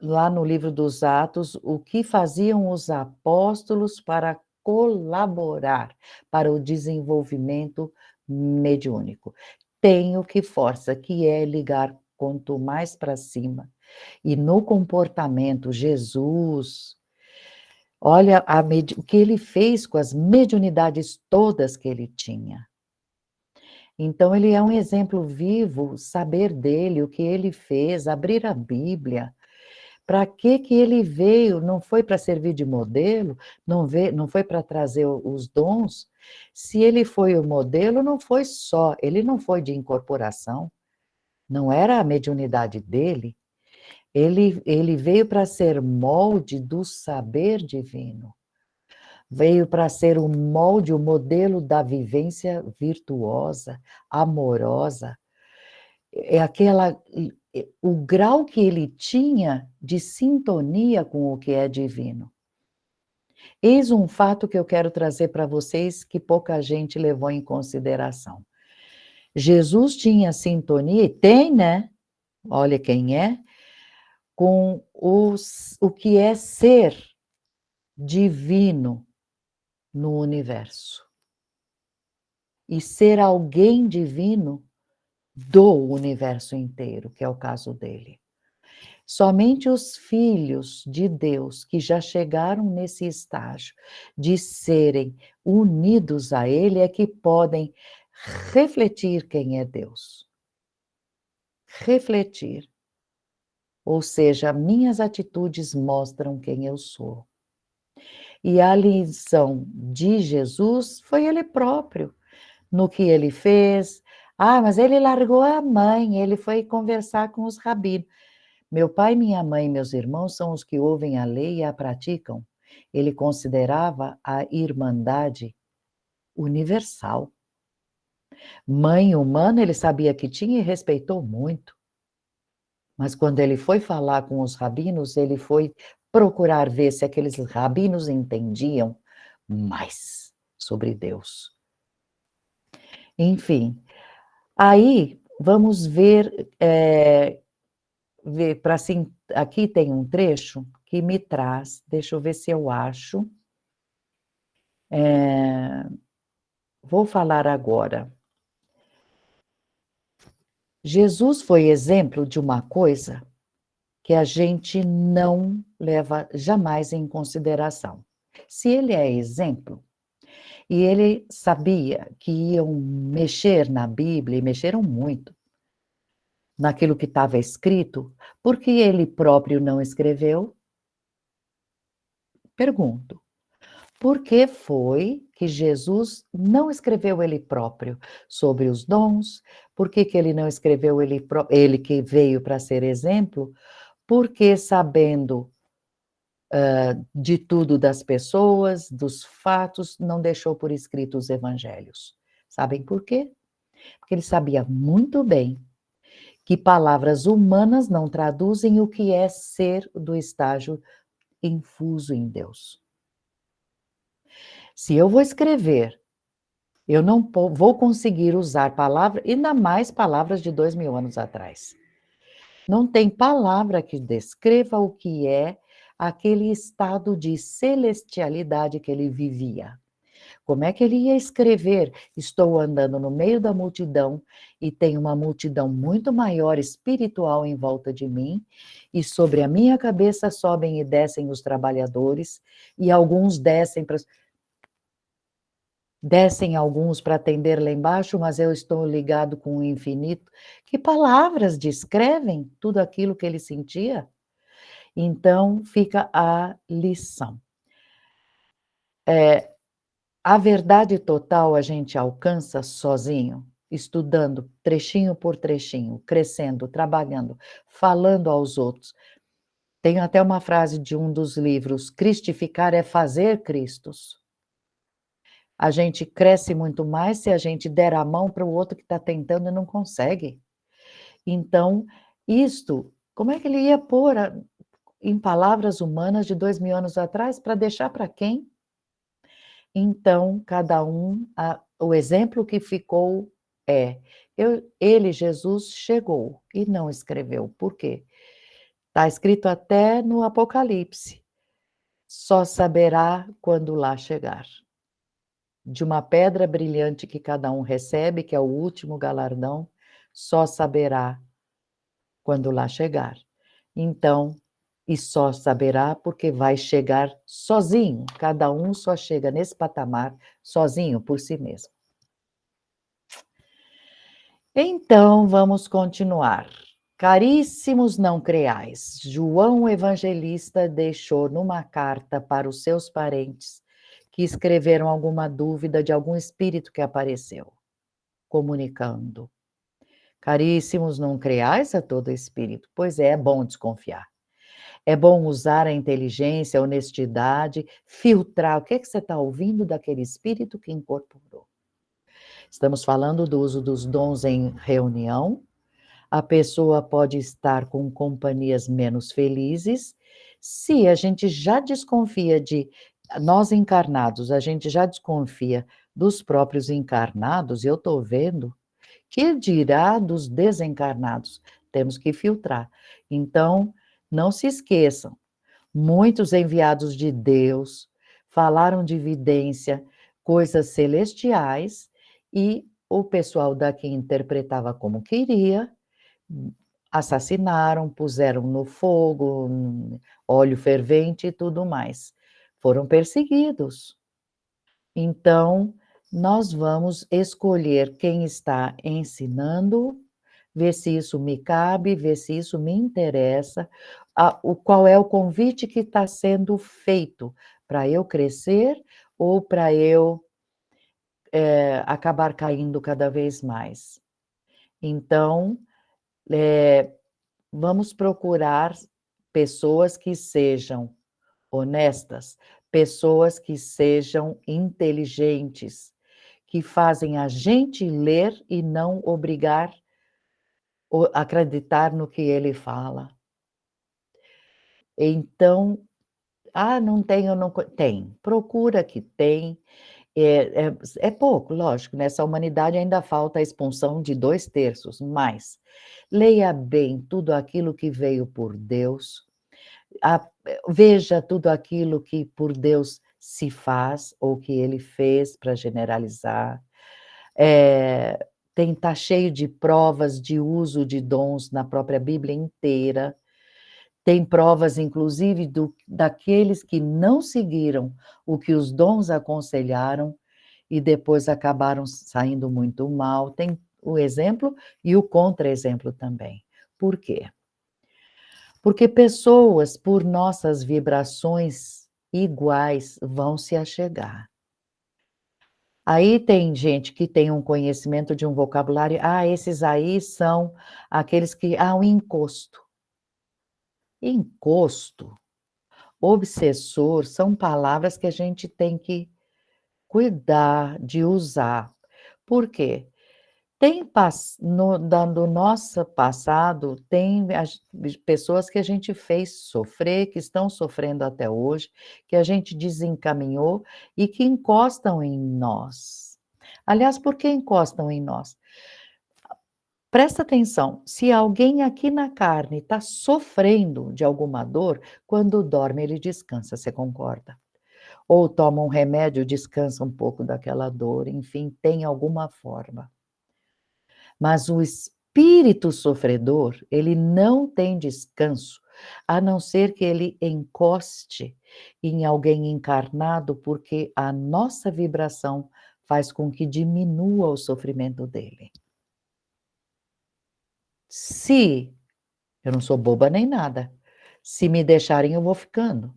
lá no livro dos Atos, o que faziam os apóstolos para colaborar para o desenvolvimento mediúnico. Tem o que força, que é ligar quanto mais para cima. E no comportamento, Jesus, olha o que ele fez com as mediunidades todas que ele tinha. Então ele é um exemplo vivo, saber dele, o que ele fez, abrir a Bíblia. Para que ele veio? Não foi para servir de modelo? Não foi para trazer os dons? Se ele foi o modelo, não foi só, ele não foi de incorporação, não era a mediunidade dele, ele veio para ser molde do saber divino, veio para ser o molde, o modelo da vivência virtuosa, amorosa, é aquela o grau que ele tinha de sintonia com o que é divino. Eis um fato que eu quero trazer para vocês que pouca gente levou em consideração. Jesus tinha sintonia, e tem, né? Olha quem é, com o que é ser divino no universo. E ser alguém divino do universo inteiro, que é o caso dele. Somente os filhos de Deus que já chegaram nesse estágio de serem unidos a Ele é que podem refletir quem é Deus. Refletir. Ou seja, minhas atitudes mostram quem eu sou. E a lição de Jesus foi ele próprio, no que ele fez. Ah, mas ele largou a mãe, ele foi conversar com os rabinos. Meu pai, minha mãe e meus irmãos são os que ouvem a lei e a praticam. Ele considerava a irmandade universal. Mãe humana, ele sabia que tinha e respeitou muito. Mas quando ele foi falar com os rabinos, ele foi procurar ver se aqueles rabinos entendiam mais sobre Deus. Enfim, aí vamos ver, para assim, aqui tem um trecho que me traz, deixa eu ver se eu acho. Vou falar agora. Jesus foi exemplo de uma coisa que a gente não leva jamais em consideração. Se ele é exemplo, e ele sabia que iam mexer na Bíblia, e mexeram muito naquilo que estava escrito, por que ele próprio não escreveu? Pergunto. Por que foi que Jesus não escreveu ele próprio sobre os dons? Por que que ele não escreveu ele que veio para ser exemplo? Porque sabendo de tudo das pessoas, dos fatos, não deixou por escrito os evangelhos. Sabem por quê? Porque ele sabia muito bem que palavras humanas não traduzem o que é ser do estágio infuso em Deus. Se eu vou escrever, eu não vou conseguir usar palavras, ainda mais palavras de 2000 anos atrás. Não tem palavra que descreva o que é aquele estado de celestialidade que ele vivia. Como é que ele ia escrever? Estou andando no meio da multidão e tem uma multidão muito maior espiritual em volta de mim, e sobre a minha cabeça sobem e descem os trabalhadores, e alguns descem alguns para atender lá embaixo, mas eu estou ligado com o infinito. Que palavras descrevem tudo aquilo que ele sentia? Então, fica a lição. A verdade total a gente alcança sozinho, estudando trechinho por trechinho, crescendo, trabalhando, falando aos outros. Tenho até uma frase de um dos livros: Cristificar é fazer Cristos. A gente cresce muito mais se a gente der a mão para o outro que está tentando e não consegue. Então, como é que ele ia pôr em palavras humanas de 2000 anos atrás para deixar para quem? Então, cada um, o exemplo que ficou ele, Jesus, chegou e não escreveu. Por quê? Está escrito até no Apocalipse. Só saberá quando lá chegar. De uma pedra brilhante que cada um recebe, que é o último galardão, só saberá quando lá chegar. Então, e só saberá porque vai chegar sozinho. Cada um só chega nesse patamar sozinho por si mesmo. Então, vamos continuar. Caríssimos não creais, João Evangelista deixou numa carta para os seus parentes que escreveram alguma dúvida de algum espírito que apareceu, comunicando: caríssimos não creais a todo espírito, pois é bom desconfiar. É bom usar a inteligência, a honestidade, filtrar o que é que você está ouvindo daquele espírito que incorporou. Estamos falando do uso dos dons em reunião. A pessoa pode estar com companhias menos felizes. Se a gente já desconfia nós encarnados, a gente já desconfia dos próprios encarnados, eu estou vendo, que dirá dos desencarnados? Temos que filtrar. Então, Não se esqueçam, muitos enviados de Deus falaram de vidência, coisas celestiais, e o pessoal daqui interpretava como queria, assassinaram, puseram no fogo, óleo fervente e tudo mais. Foram perseguidos. Então, nós vamos escolher quem está ensinando, ver se isso me cabe, ver se isso me interessa, qual é o convite que está sendo feito para eu crescer ou para eu acabar caindo cada vez mais. Então, vamos procurar pessoas que sejam honestas, pessoas que sejam inteligentes, que fazem a gente ler e não obrigar ou acreditar no que ele fala. Então, não tem, eu não tem, procura que tem, é pouco, lógico, nessa humanidade ainda falta a expulsão de 2/3, mas leia bem tudo aquilo que veio por Deus, veja tudo aquilo que por Deus se faz, ou que ele fez para generalizar. Tá cheio de provas de uso de dons na própria Bíblia inteira. Tem provas, inclusive, daqueles que não seguiram o que os dons aconselharam e depois acabaram saindo muito mal. Tem o exemplo e o contra-exemplo também. Por quê? Porque pessoas, por nossas vibrações iguais, vão se achegar. Aí tem gente que tem um conhecimento de um vocabulário, esses aí são aqueles que o encosto. Encosto, obsessor, são palavras que a gente tem que cuidar de usar. Por quê? Tem do nosso passado, tem as pessoas que a gente fez sofrer, que estão sofrendo até hoje, que a gente desencaminhou e que encostam em nós. Aliás, por que encostam em nós? Presta atenção, se alguém aqui na carne está sofrendo de alguma dor, quando dorme ele descansa, você concorda? Ou toma um remédio, descansa um pouco daquela dor, enfim, tem alguma forma. Mas o espírito sofredor, ele não tem descanso, a não ser que ele encoste em alguém encarnado, porque a nossa vibração faz com que diminua o sofrimento dele. Se eu não sou boba nem nada, se me deixarem eu vou ficando.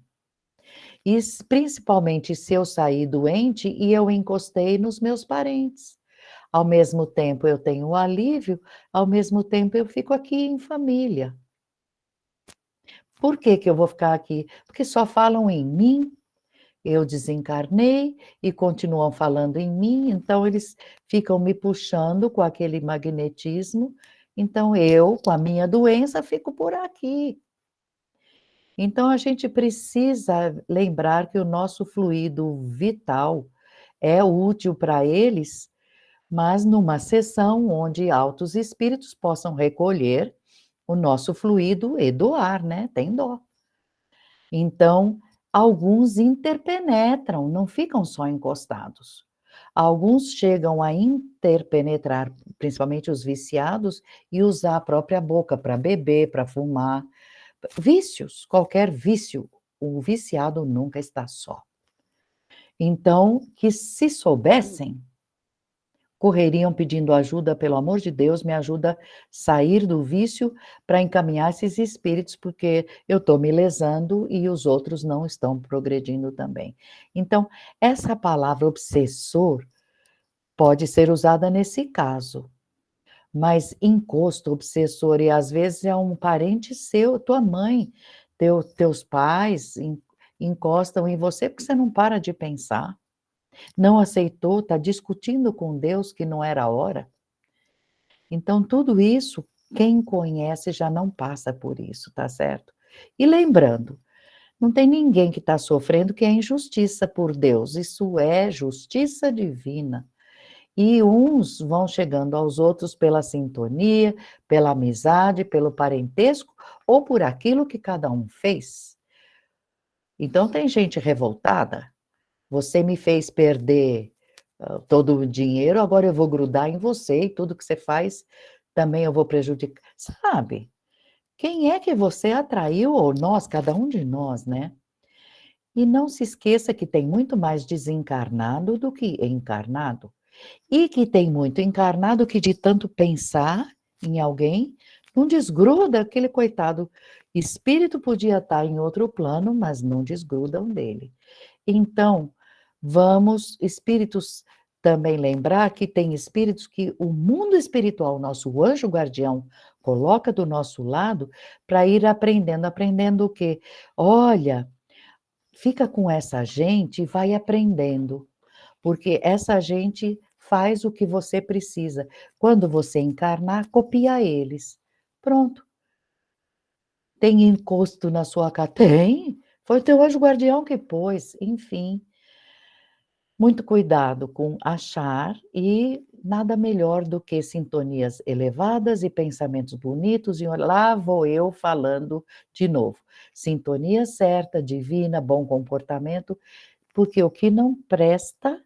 E principalmente se eu sair doente e eu encostei nos meus parentes. Ao mesmo tempo eu tenho o alívio, ao mesmo tempo eu fico aqui em família. Por que que eu vou ficar aqui? Porque só falam em mim, eu desencarnei e continuam falando em mim, então eles ficam me puxando com aquele magnetismo, então eu, com a minha doença, fico por aqui. Então a gente precisa lembrar que o nosso fluido vital é útil para eles, mas numa sessão onde altos espíritos possam recolher o nosso fluido e doar, né, tem dó. Então, alguns interpenetram, não ficam só encostados. Alguns chegam a interpenetrar, principalmente os viciados, e usar a própria boca para beber, para fumar. Vícios, qualquer vício, o viciado nunca está só. Então, que se soubessem, correriam pedindo ajuda, pelo amor de Deus, me ajuda a sair do vício para encaminhar esses espíritos, porque eu estou me lesando e os outros não estão progredindo também. Então, essa palavra obsessor pode ser usada nesse caso, mas encosto, obsessor, e às vezes é um parente seu, tua mãe, teus pais encostam em você porque você não para de pensar. Não aceitou, está discutindo com Deus que não era a hora. Então, tudo isso, quem conhece já não passa por isso, tá certo? E lembrando, não tem ninguém que está sofrendo que é injustiça por Deus, isso é justiça divina. E uns vão chegando aos outros pela sintonia, pela amizade, pelo parentesco ou por aquilo que cada um fez. Então tem gente revoltada. Você me fez perder todo o dinheiro, agora eu vou grudar em você e tudo que você faz também eu vou prejudicar. Sabe? Quem é que você atraiu, ou nós, cada um de nós, né? E não se esqueça que tem muito mais desencarnado do que encarnado. E que tem muito encarnado que de tanto pensar em alguém, não desgruda aquele coitado. Espírito podia estar em outro plano, mas não desgrudam dele. Então, vamos, espíritos, também lembrar que tem espíritos que o mundo espiritual, nosso anjo guardião, coloca do nosso lado para ir aprendendo. Aprendendo o quê? Olha, fica com essa gente e vai aprendendo, porque essa gente faz o que você precisa. Quando você encarnar, copia eles. Pronto. Tem encosto na sua casa? Tem. Foi o teu anjo guardião que pôs, enfim. Muito cuidado com achar e nada melhor do que sintonias elevadas e pensamentos bonitos, e lá vou eu falando de novo. Sintonia certa, divina, bom comportamento, porque o que não presta,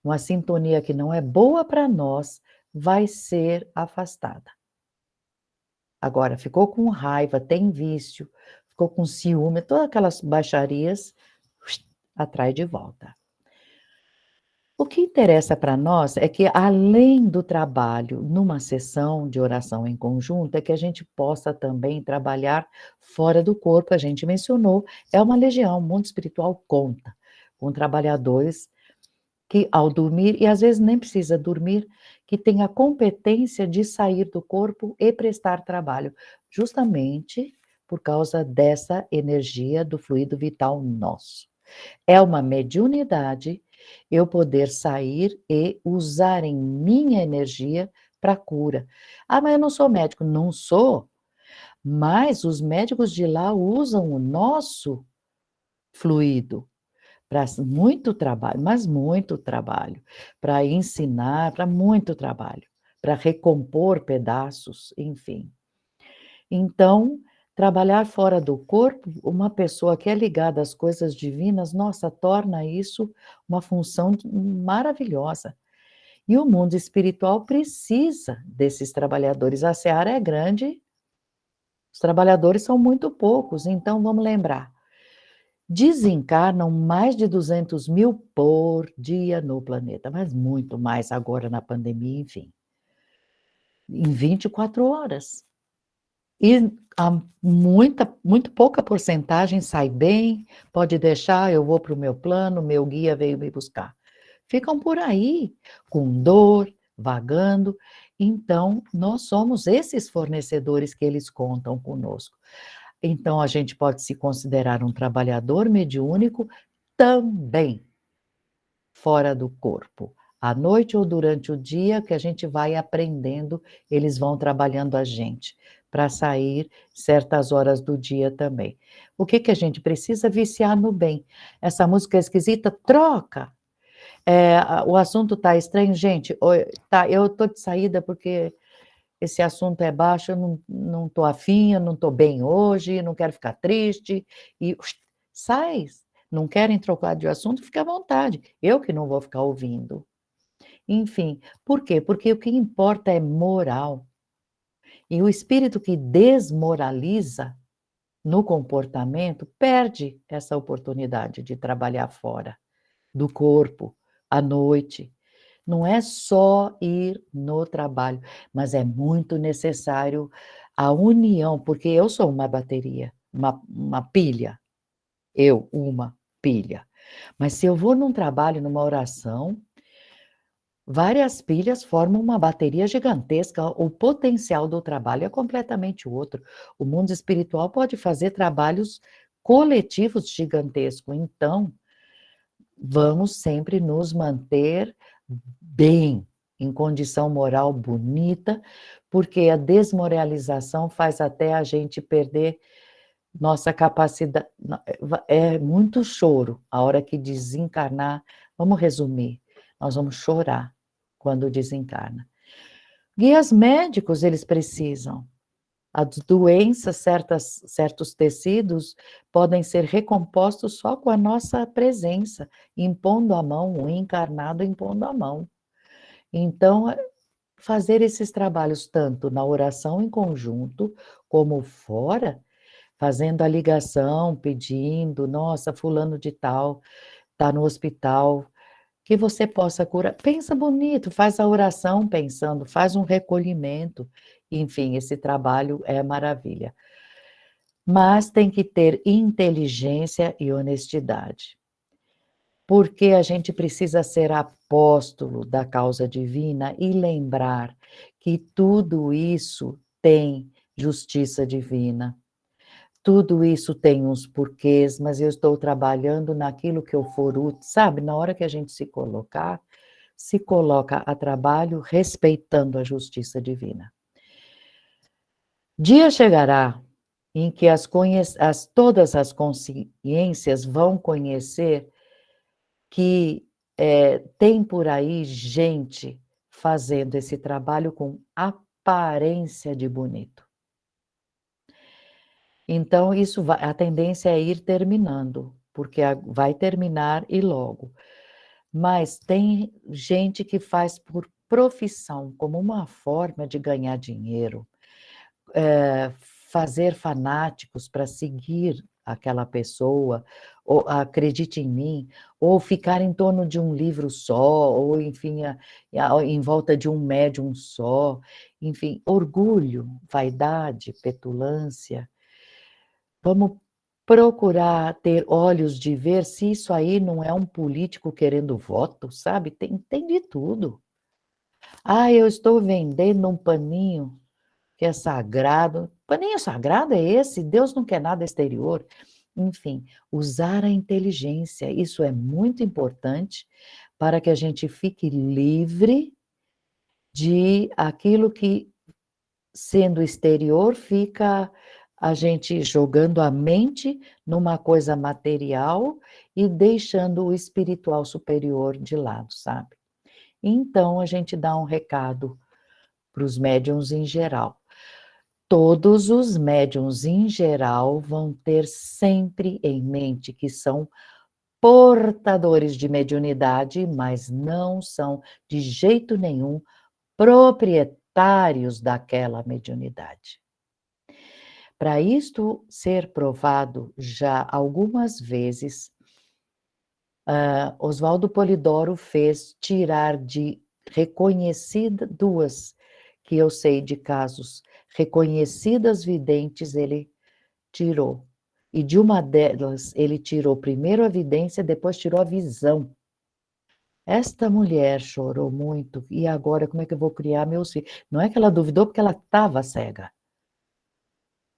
uma sintonia que não é boa para nós, vai ser afastada. Agora, ficou com raiva, tem vício, ficou com ciúme, todas aquelas baixarias, atrai de volta. O que interessa para nós é que, além do trabalho numa sessão de oração em conjunto, é que a gente possa também trabalhar fora do corpo. A gente mencionou, é uma legião, o mundo espiritual conta com trabalhadores que, ao dormir, e às vezes nem precisa dormir, que tem a competência de sair do corpo e prestar trabalho, justamente por causa dessa energia do fluido vital nosso. É uma mediunidade eu poder sair e usar em minha energia para cura. Ah, mas eu não sou médico. Não sou, mas os médicos de lá usam o nosso fluido para muito trabalho, mas muito trabalho, para ensinar, para muito trabalho, para recompor pedaços, enfim. Então, trabalhar fora do corpo, uma pessoa que é ligada às coisas divinas, nossa, torna isso uma função maravilhosa. E o mundo espiritual precisa desses trabalhadores. A seara é grande, os trabalhadores são muito poucos, então vamos lembrar. Desencarnam mais de 200 mil por dia no planeta, mas muito mais agora na pandemia, enfim. Em 24 horas. E muito pouca porcentagem sai bem, pode deixar, eu vou para o meu plano, meu guia veio me buscar. Ficam por aí, com dor, vagando. Então, nós somos esses fornecedores que eles contam conosco. Então, a gente pode se considerar um trabalhador mediúnico também fora do corpo. À noite ou durante o dia, que a gente vai aprendendo, eles vão trabalhando a gente, para sair certas horas do dia também. O que que a gente precisa? Viciar no bem. Essa música é esquisita, troca. O assunto está estranho, gente, tá, eu estou de saída porque esse assunto é baixo, eu não estou afim, eu não estou bem hoje, não quero ficar triste, e sai. Não querem trocar de assunto, fica à vontade. Eu que não vou ficar ouvindo. Enfim, por quê? Porque o que importa é moral. E o espírito que desmoraliza no comportamento perde essa oportunidade de trabalhar fora do corpo, à noite. Não é só ir no trabalho, mas é muito necessário a união, porque eu sou uma bateria, uma pilha. Eu, uma pilha. Mas se eu vou num trabalho, numa oração, várias pilhas formam uma bateria gigantesca. O potencial do trabalho é completamente outro. O mundo espiritual pode fazer trabalhos coletivos gigantescos. Então, vamos sempre nos manter bem, em condição moral bonita, porque a desmoralização faz até a gente perder nossa capacidade. É muito choro a hora que desencarnar. Vamos resumir, nós vamos chorar. quando desencarna. Guias médicos eles precisam. As doenças, certos tecidos podem ser recompostos só com a nossa presença, impondo a mão, o encarnado impondo a mão. Então, fazer esses trabalhos tanto na oração em conjunto, como fora, fazendo a ligação, pedindo, nossa, fulano de tal está no hospital, que você possa curar. Pensa bonito, faz a oração pensando, faz um recolhimento. Enfim, esse trabalho é maravilha. Mas tem que ter inteligência e honestidade. Porque a gente precisa ser apóstolo da causa divina e lembrar que tudo isso tem justiça divina. Tudo isso tem uns porquês, mas eu estou trabalhando naquilo que eu for útil, sabe? Na hora que a gente se colocar, se coloca a trabalho respeitando a justiça divina. Dia chegará em que todas as consciências vão conhecer que tem por aí gente fazendo esse trabalho com aparência de bonito. Então, a tendência é ir terminando, porque vai terminar e logo. Mas tem gente que faz por profissão, como uma forma de ganhar dinheiro, fazer fanáticos para seguir aquela pessoa, ou acredite em mim, ou ficar em torno de um livro só, ou enfim, em volta de um médium só, enfim, orgulho, vaidade, petulância. Vamos procurar ter olhos de ver se isso aí não é um político querendo voto, sabe? Tem de tudo. Ah, eu estou vendendo um paninho que é sagrado. Paninho sagrado é esse? Deus não quer nada exterior. Enfim, usar a inteligência, isso é muito importante para que a gente fique livre de aquilo que, sendo exterior, fica a gente jogando a mente numa coisa material e deixando o espiritual superior de lado, sabe? Então, a gente dá um recado para os médiuns em geral. Todos os médiuns em geral vão ter sempre em mente que são portadores de mediunidade, mas não são de jeito nenhum proprietários daquela mediunidade. Para isto ser provado já algumas vezes, Oswaldo Polidoro fez tirar de duas que eu sei de casos, reconhecidas videntes ele tirou. E de uma delas ele tirou primeiro a vidência, depois tirou a visão. Esta mulher chorou muito, e agora como é que eu vou criar meus filhos? Não é que ela duvidou porque ela estava cega.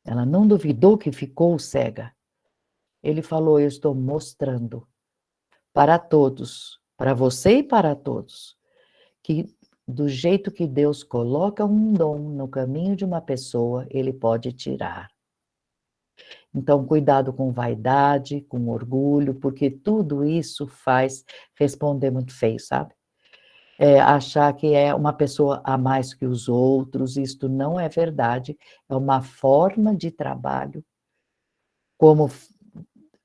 Ela não duvidou que ficou cega. Ele falou: eu estou mostrando para todos, para você e para todos, que do jeito que Deus coloca um dom no caminho de uma pessoa, ele pode tirar. Então, cuidado com vaidade, com orgulho, porque tudo isso faz responder muito feio, sabe? Achar que é uma pessoa a mais que os outros, isto não é verdade, é uma forma de trabalho, como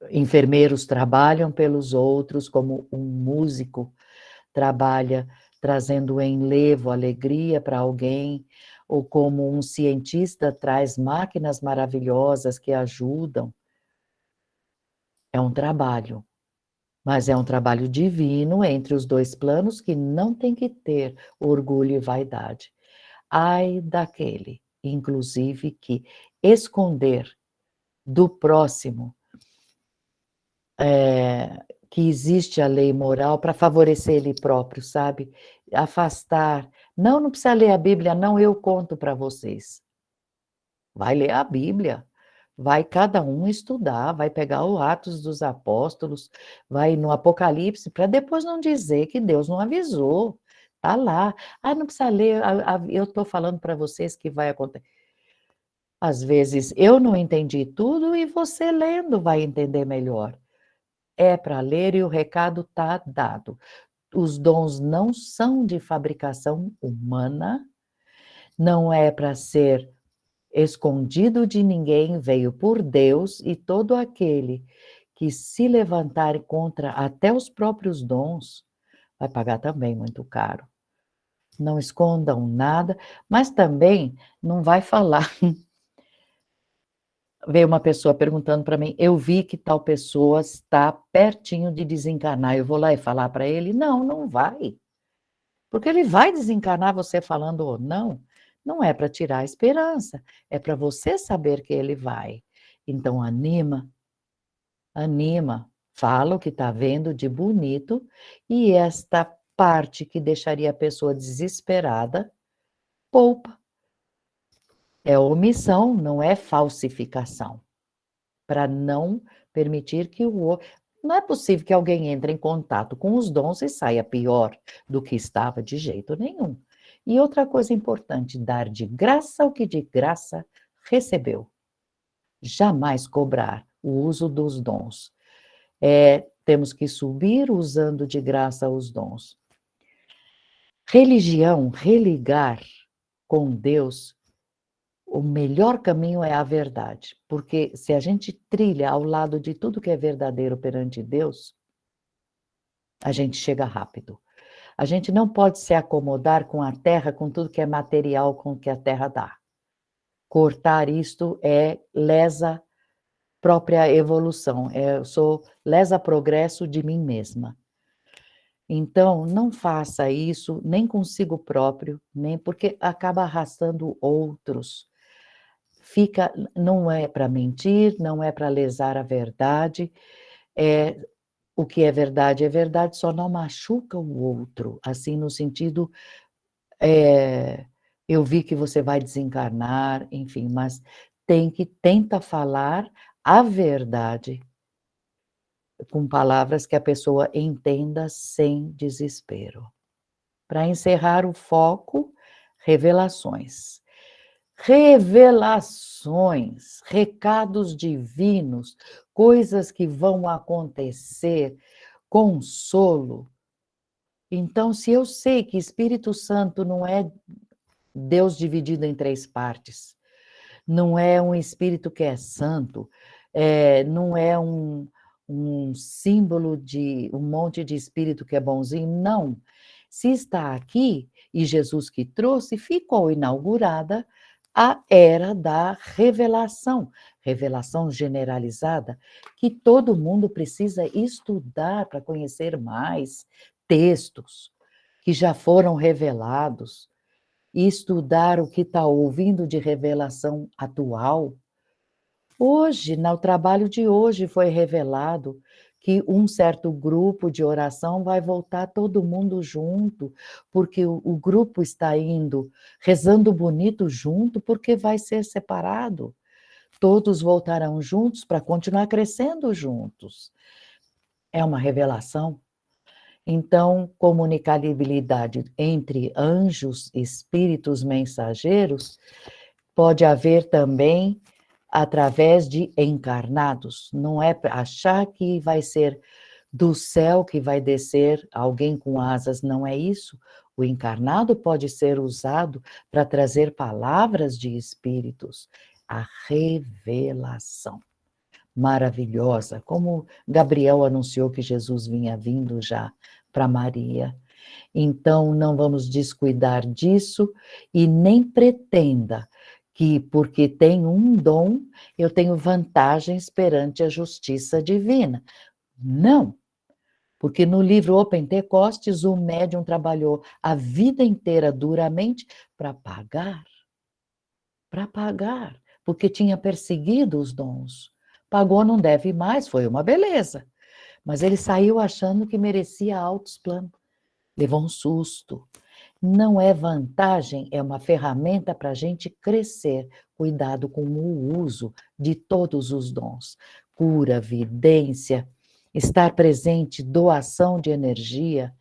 enfermeiros trabalham pelos outros, como um músico trabalha trazendo enlevo, alegria para alguém, ou como um cientista traz máquinas maravilhosas que ajudam. É um trabalho, mas é um trabalho divino entre os dois planos que não tem que ter orgulho e vaidade. Ai daquele, inclusive, que esconder do próximo que existe a lei moral para favorecer ele próprio, sabe? Afastar. Não, não precisa ler a Bíblia, não, eu conto para vocês. Vai ler a Bíblia, vai cada um estudar, vai pegar o Atos dos Apóstolos, vai no Apocalipse, para depois não dizer que Deus não avisou. Está lá. Ah, não precisa ler, eu estou falando para vocês que vai acontecer. Às vezes eu não entendi tudo e você lendo vai entender melhor. É para ler e o recado está dado. os dons não são de fabricação humana, não é para ser escondido de ninguém, veio por Deus, e todo aquele que se levantar contra até os próprios dons, vai pagar também muito caro. Não escondam nada, mas também não vai falar. Veio uma pessoa perguntando para mim, eu vi que tal pessoa está pertinho de desencarnar, eu vou lá e falar para ele? Não, não vai. Porque ele vai desencarnar você falando ou não. Não é para tirar a esperança, é para você saber que ele vai. Então anima, anima, fala o que está vendo de bonito, e esta parte que deixaria a pessoa desesperada, poupa. É omissão, não é falsificação. Para não permitir que o outro. Não é possível que alguém entre em contato com os dons e saia pior do que estava, de jeito nenhum. E outra coisa importante, dar de graça o que de graça recebeu. Jamais cobrar o uso dos dons. Temos que subir usando de graça os dons. Religião, religar com Deus, o melhor caminho é a verdade, porque se a gente trilha ao lado de tudo que é verdadeiro perante Deus, a gente chega rápido. A gente não pode se acomodar com a terra, com tudo que é material, com o que a terra dá. Cortar isto lesa própria evolução, lesa progresso de mim mesma. Então, não faça isso nem consigo próprio, nem porque acaba arrastando outros. Não é para mentir, não é para lesar a verdade, o que é verdade, só não machuca o outro, assim no sentido, eu vi que você vai desencarnar, enfim, mas tenta falar a verdade com palavras que a pessoa entenda sem desespero. Para encerrar o foco, revelações. Revelações, recados divinos, coisas que vão acontecer, consolo. Então, se eu sei que Espírito Santo não é Deus dividido em 3 partes, não é um espírito que é santo, não é um símbolo de um monte de espírito que é bonzinho, não. Se está aqui, e Jesus que trouxe, ficou inaugurada a era da revelação, revelação generalizada, que todo mundo precisa estudar para conhecer mais textos que já foram revelados, e estudar o que está ouvindo de revelação atual. Hoje, no trabalho de hoje, foi revelado que um certo grupo de oração vai voltar todo mundo junto, porque o grupo está indo, rezando bonito junto, porque vai ser separado. Todos voltarão juntos para continuar crescendo juntos. É uma revelação. Então, comunicabilidade entre anjos, espíritos mensageiros, pode haver também através de encarnados. Não é para achar que vai ser do céu que vai descer alguém com asas, não é isso. O encarnado pode ser usado para trazer palavras de espíritos. A revelação maravilhosa, como Gabriel anunciou que Jesus vinha vindo já para Maria. Então, não vamos descuidar disso e nem pretenda que, porque tem um dom, eu tenho vantagens perante a justiça divina. Não, porque no livro O Pentecostes, o médium trabalhou a vida inteira duramente para pagar, porque tinha perseguido os dons. Pagou, não deve mais, foi uma beleza. Mas ele saiu achando que merecia altos planos. Levou um susto. Não é vantagem, é uma ferramenta para a gente crescer. Cuidado com o uso de todos os dons. Cura, vidência, estar presente, doação de energia,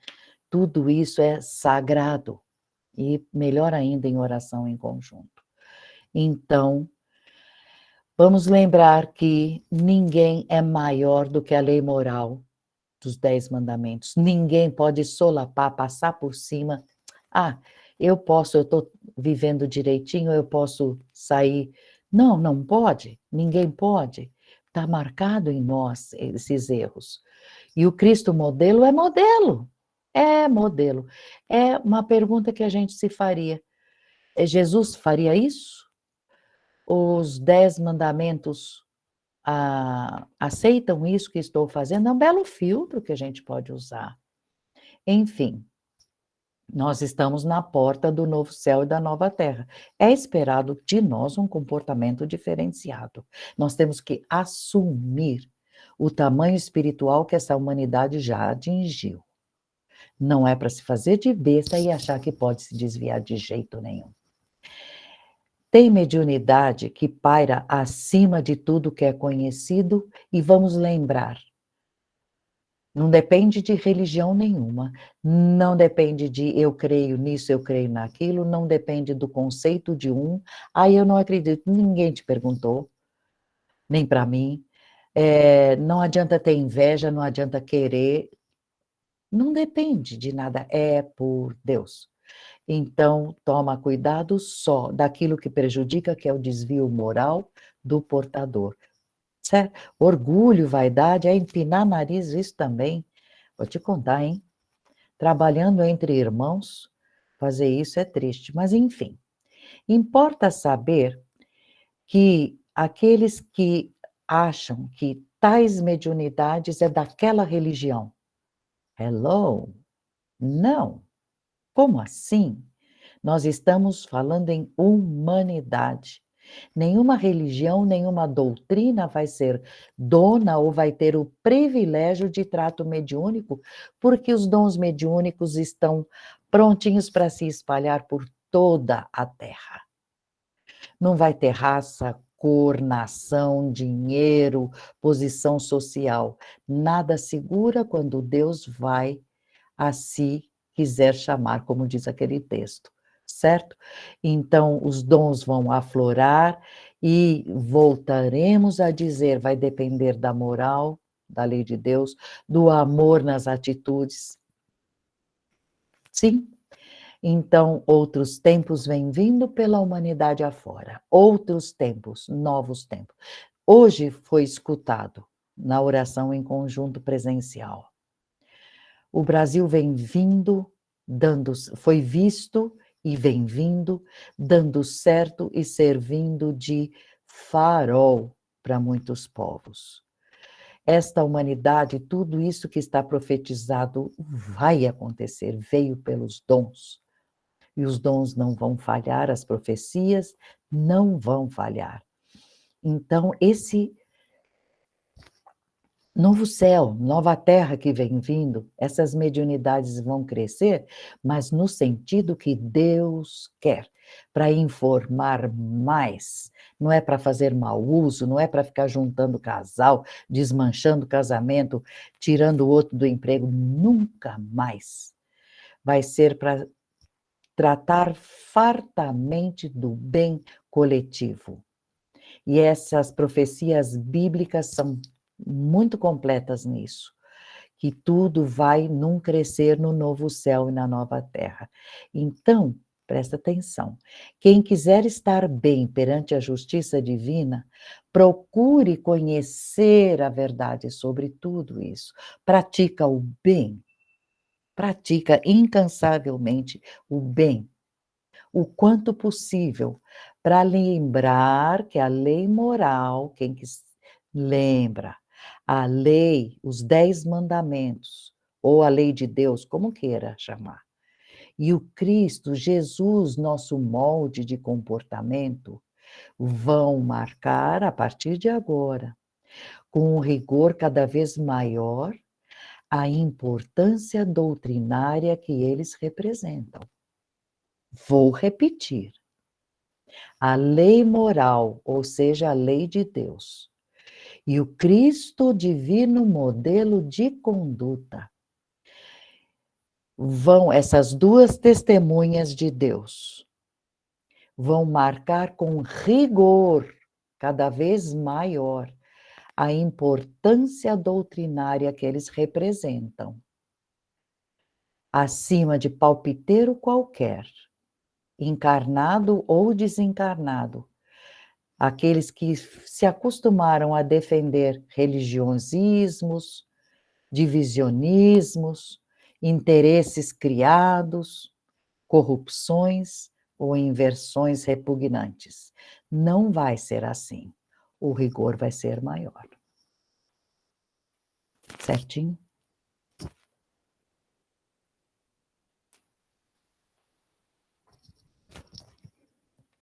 tudo isso é sagrado. E melhor ainda em oração em conjunto. Então, vamos lembrar que ninguém é maior do que a lei moral dos 10 mandamentos. Ninguém pode solapar, passar por cima. Ah, eu estou vivendo direitinho, eu posso sair. Não, não pode, ninguém pode. Está marcado em nós esses erros. E o Cristo modelo é modelo. É modelo. É uma pergunta que a gente se faria. Jesus faria isso? Os 10 mandamentos aceitam isso que estou fazendo? É um belo filtro que a gente pode usar. Enfim, nós estamos na porta do novo céu e da nova terra. É esperado de nós um comportamento diferenciado. Nós temos que assumir o tamanho espiritual que essa humanidade já atingiu. Não é para se fazer de besta e achar que pode se desviar de jeito nenhum. Tem mediunidade que paira acima de tudo que é conhecido, e vamos lembrar, não depende de religião nenhuma, não depende de eu creio nisso, eu creio naquilo, não depende do conceito de um. Aí eu não acredito, ninguém te perguntou, nem para mim. Não adianta ter inveja, não adianta querer, não depende de nada, é por Deus. Então, toma cuidado só daquilo que prejudica, que é o desvio moral do portador. Certo? Orgulho, vaidade, é empinar nariz, isso também. Vou te contar, hein? Trabalhando entre irmãos, fazer isso é triste, mas enfim. Importa saber que aqueles que acham que tais mediunidades é daquela religião. Hello? Não. Como assim? Nós estamos falando em humanidade. Nenhuma religião, nenhuma doutrina vai ser dona ou vai ter o privilégio de trato mediúnico, porque os dons mediúnicos estão prontinhos para se espalhar por toda a Terra. Não vai ter raça, cor, nação, dinheiro, posição social. Nada segura quando Deus vai a si quiser chamar, como diz aquele texto, certo? Então, os dons vão aflorar e voltaremos a dizer, vai depender da moral, da lei de Deus, do amor nas atitudes. Sim? Então, outros tempos vêm vindo pela humanidade afora, outros tempos, novos tempos. Hoje foi escutado na oração em conjunto presencial. O Brasil vem vindo, foi visto e vem vindo, dando certo e servindo de farol para muitos povos. Esta humanidade, tudo isso que está profetizado vai acontecer, veio pelos dons. E os dons não vão falhar, as profecias não vão falhar. Então, esse novo céu, nova terra que vem vindo, essas mediunidades vão crescer, mas no sentido que Deus quer, para informar mais. Não é para fazer mau uso, não é para ficar juntando casal, desmanchando o casamento, tirando o outro do emprego, nunca mais. Vai ser para tratar fartamente do bem coletivo. E essas profecias bíblicas são muito completas nisso, que tudo vai num crescer no novo céu e na nova terra. Então, presta atenção, quem quiser estar bem perante a justiça divina, procure conhecer a verdade sobre tudo isso, pratica o bem, pratica incansavelmente o bem, o quanto possível, para lembrar que a lei moral, quem que lembra, a lei, os 10 mandamentos, ou a lei de Deus, como queira chamar, e o Cristo, Jesus, nosso molde de comportamento, vão marcar, a partir de agora, com um rigor cada vez maior, a importância doutrinária que eles representam. Vou repetir. A lei moral, ou seja, a lei de Deus, e o Cristo divino modelo de conduta, essas duas testemunhas de Deus, vão marcar com rigor cada vez maior a importância doutrinária que eles representam, acima de palpiteiro qualquer, encarnado ou desencarnado, aqueles que se acostumaram a defender religiosismos, divisionismos, interesses criados, corrupções ou inversões repugnantes. Não vai ser assim. O rigor vai ser maior. Certinho?